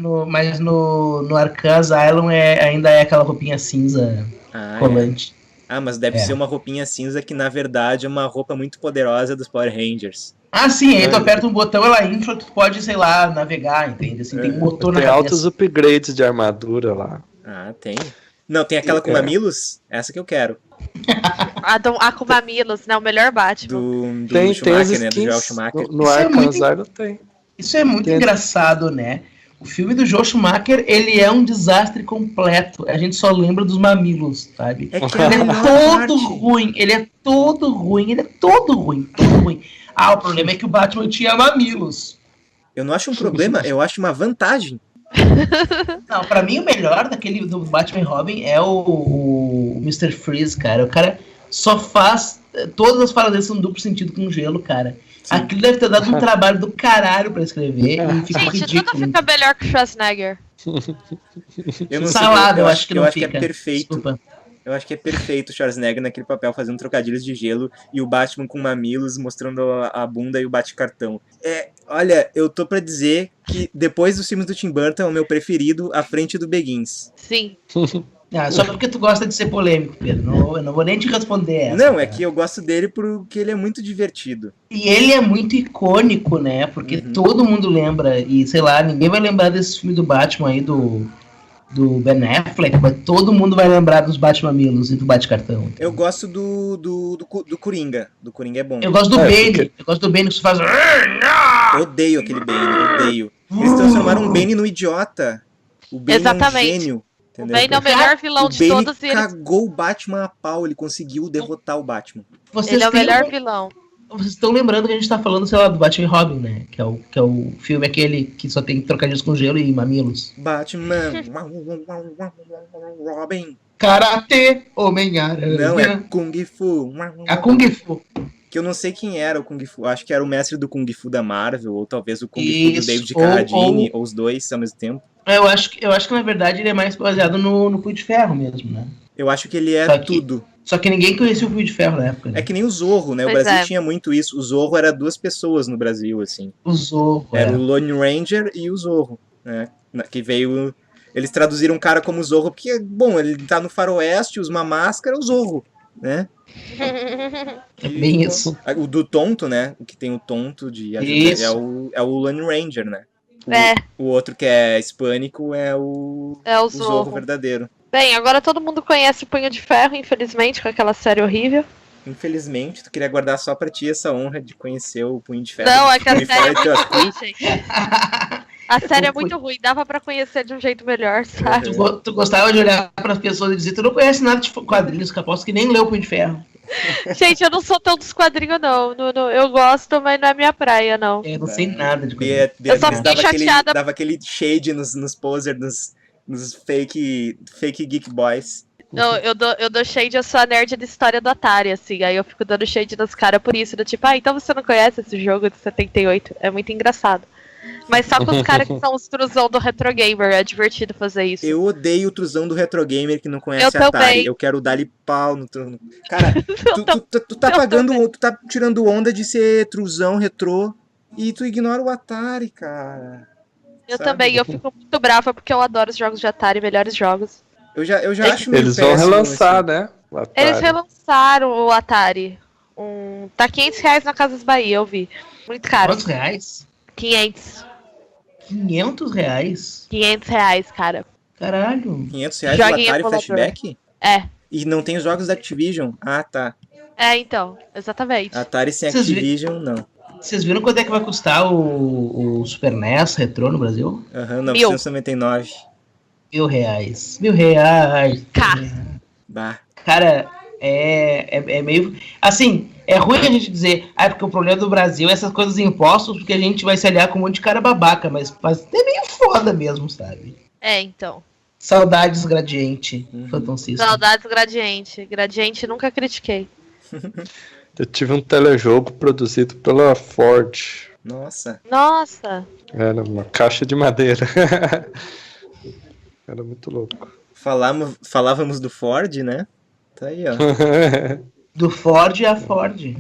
Speaker 2: no Arkham Asylum ainda é aquela roupinha cinza
Speaker 1: Ah, é.
Speaker 2: colante.
Speaker 1: Ah, mas deve ser uma roupinha cinza que na verdade é uma roupa muito poderosa dos Power Rangers.
Speaker 2: Ah, sim, aí tu aperta um botão, ela infla, tu pode, sei lá, navegar, entende? Assim, tem um motor na
Speaker 4: Tem
Speaker 2: cabeça.
Speaker 4: altos upgrades de armadura lá.
Speaker 1: Ah, tem. Não, tem aquela com mamilos? Essa que eu quero.
Speaker 3: A com mamilos, né? O melhor Batman.
Speaker 1: Do
Speaker 4: Tem as
Speaker 1: Schumacher, né? Do Joel
Speaker 4: skins
Speaker 1: Schumacher.
Speaker 4: no
Speaker 2: Isso é
Speaker 4: Arkham
Speaker 2: muito
Speaker 4: Asylum tem.
Speaker 2: Isso é muito
Speaker 4: Tem.
Speaker 2: engraçado, né? O filme do Joel Schumacher, ele é um desastre completo. A gente só lembra dos mamilos, sabe?
Speaker 1: É que
Speaker 2: Ele é
Speaker 1: melhor
Speaker 2: todo
Speaker 1: parte.
Speaker 2: ruim, ele é todo ruim, todo ruim. Ah, o problema é que o Batman tinha mamilos.
Speaker 1: Eu não acho um problema, eu acho uma vantagem.
Speaker 2: Não, pra mim o melhor daquele do Batman e Robin é o Mr. Freeze, cara. O cara só faz. Todas as falas dele são duplo sentido com gelo, cara.
Speaker 1: Sim.
Speaker 2: Aquilo deve ter dado um trabalho do caralho pra escrever e ficou
Speaker 3: Gente,
Speaker 2: ridículo.
Speaker 3: tudo fica melhor que o Schwarzenegger.
Speaker 1: Eu não
Speaker 2: Salada,
Speaker 1: sei,
Speaker 2: eu acho que não
Speaker 1: que
Speaker 2: fica.
Speaker 1: é perfeito.
Speaker 2: Desculpa.
Speaker 1: Eu acho que é perfeito o Schwarzenegger naquele papel fazendo trocadilhos de gelo e o Batman com mamilos mostrando a bunda e o bate-cartão. Olha, eu tô pra dizer que depois dos filmes do Tim Burton é o meu preferido à frente do Begins.
Speaker 3: Sim.
Speaker 2: Ah, só porque tu gosta de ser polêmico, Pedro. Eu não vou nem te responder essa.
Speaker 1: Não, é
Speaker 2: cara.
Speaker 1: que eu gosto dele porque ele é muito divertido.
Speaker 2: E ele é muito icônico, né? Porque todo mundo lembra. E sei lá, ninguém vai lembrar desse filme do Batman aí do Ben Affleck, mas todo mundo vai lembrar dos Batmamilos e do Bate-Cartão.
Speaker 1: Eu gosto do Coringa. Do Coringa é bom.
Speaker 2: Eu gosto do Bane. Eu gosto do Bane que faz.
Speaker 1: Odeio aquele Bane, odeio. Eles transformaram o Bane no idiota. O Bane
Speaker 3: Exatamente.
Speaker 1: é um gênio.
Speaker 3: O
Speaker 1: Entendeu?
Speaker 3: Bane é o melhor vilão
Speaker 1: O
Speaker 3: de
Speaker 1: Bane
Speaker 3: todos e ele,
Speaker 1: cagou o Batman a pau, ele conseguiu derrotar o Batman.
Speaker 2: Vocês
Speaker 3: ele é o
Speaker 2: têm-
Speaker 3: melhor vilão.
Speaker 2: Vocês estão lembrando que a gente tá falando, sei lá, do Batman e Robin, né? Que é o filme aquele que só tem trocadilhos com gelo e mamilos.
Speaker 1: Batman, Robin.
Speaker 2: Karate, Homem-Aranha.
Speaker 1: Não, é Kung Fu.
Speaker 2: A Kung Fu.
Speaker 1: Que eu não sei quem era o Kung Fu. Acho que era o mestre do Kung Fu da Marvel, ou talvez o Kung Fu do
Speaker 2: Isso,
Speaker 1: David
Speaker 2: ou-
Speaker 1: Carradine, ou os dois ao mesmo tempo.
Speaker 2: Eu acho que na verdade ele é mais baseado no Punho de Ferro mesmo, né?
Speaker 1: Eu acho que ele é
Speaker 2: Só que-
Speaker 1: tudo.
Speaker 2: Só que ninguém conhecia o Punho de Ferro na época. Né?
Speaker 1: É que nem o Zorro, né? O
Speaker 3: Pois
Speaker 1: Brasil
Speaker 3: é.
Speaker 1: tinha muito isso. O Zorro era 2 pessoas no Brasil, assim.
Speaker 2: O Zorro.
Speaker 1: Era o Lone Ranger e o Zorro, né? Que veio... Eles traduziram o cara como Zorro porque, bom, ele tá no faroeste, usa uma máscara, é o Zorro, né?
Speaker 2: É bem isso.
Speaker 1: O do tonto, né? O que tem o tonto de
Speaker 2: Isso.
Speaker 1: é o Lone Ranger, né?
Speaker 3: É,
Speaker 1: O outro que é hispânico é o
Speaker 3: o
Speaker 1: Zorro
Speaker 3: Zorro.
Speaker 1: verdadeiro.
Speaker 3: Bem, agora todo mundo conhece o Punho de Ferro, infelizmente, com aquela série horrível.
Speaker 1: Infelizmente, tu queria guardar só pra ti essa honra de conhecer o Punho de Ferro.
Speaker 3: Não, é que a
Speaker 1: Punho de
Speaker 3: série é
Speaker 1: Ferro e
Speaker 3: muito
Speaker 1: teus
Speaker 3: ruim, gente. A série é muito ruim, dava pra conhecer de um jeito melhor, sabe?
Speaker 2: Tu gostava de olhar para as pessoas e dizer, tu não conhece nada de quadrinhos, que aposto que nem leu o Punho de Ferro.
Speaker 3: Gente, eu não sou tão dos quadrinhos, não. Eu gosto, mas não é minha praia, não.
Speaker 2: Eu não sei nada de quadrinhos.
Speaker 3: Eu só
Speaker 1: Beatriz
Speaker 3: fiquei chateada.
Speaker 1: dava aquele shade nos posers, nos fake geek boys.
Speaker 3: Não, eu dou shade, eu sou a nerd da história do Atari, assim. Aí eu fico dando shade nos caras por isso. Do tipo, então você não conhece esse jogo de 78? É muito engraçado. Mas só com os caras que são os truzão do Retro Gamer, é divertido fazer isso.
Speaker 1: Eu odeio o truzão do Retro Gamer que não conhece
Speaker 3: Eu
Speaker 1: Atari.
Speaker 3: também.
Speaker 1: Eu quero dar-lhe pau no truno. Cara, tu tá tu tá tirando onda de ser truzão retrô e tu ignora o Atari, cara.
Speaker 3: Eu
Speaker 1: Sabe?
Speaker 3: também, eu fico muito brava porque eu adoro os jogos de Atari, melhores jogos.
Speaker 1: Eu já acho meio
Speaker 4: Eles vão
Speaker 1: péssimo,
Speaker 4: relançar,
Speaker 1: assim.
Speaker 4: né? o Atari.
Speaker 3: Eles relançaram o Atari. Tá R$500 na Casas Bahia, eu vi. Muito caro.
Speaker 2: Quantos reais?
Speaker 3: 500.
Speaker 2: 500 reais?
Speaker 3: R$500, cara.
Speaker 2: Caralho.
Speaker 1: R$500 do
Speaker 3: Joga em
Speaker 1: Atari
Speaker 3: emulador.
Speaker 1: Flashback?
Speaker 3: É.
Speaker 1: E não tem os jogos da Activision? Ah, tá.
Speaker 3: É, então. Exatamente.
Speaker 1: Atari sem
Speaker 2: Vocês
Speaker 1: Activision, não.
Speaker 2: Vocês viram quanto é que vai custar o Super NES retrô no Brasil?
Speaker 1: Aham, 999.
Speaker 2: R$1.000. R$1.000.
Speaker 3: Cá.
Speaker 1: Bah.
Speaker 2: Cara, é meio... Assim, é ruim a gente dizer, porque o problema do Brasil é essas coisas de impostos, porque a gente vai se aliar com um monte de cara babaca, mas é meio foda mesmo, sabe?
Speaker 3: É, então.
Speaker 2: Saudades, Gradiente, Phantom System.
Speaker 3: Saudades Gradiente. Gradiente nunca critiquei.
Speaker 4: Eu tive um telejogo produzido pela Ford.
Speaker 1: Nossa.
Speaker 3: Nossa.
Speaker 4: Era uma caixa de madeira. Era muito louco.
Speaker 1: Falávamos do Ford, né? Tá aí, ó.
Speaker 2: Do Ford a Ford.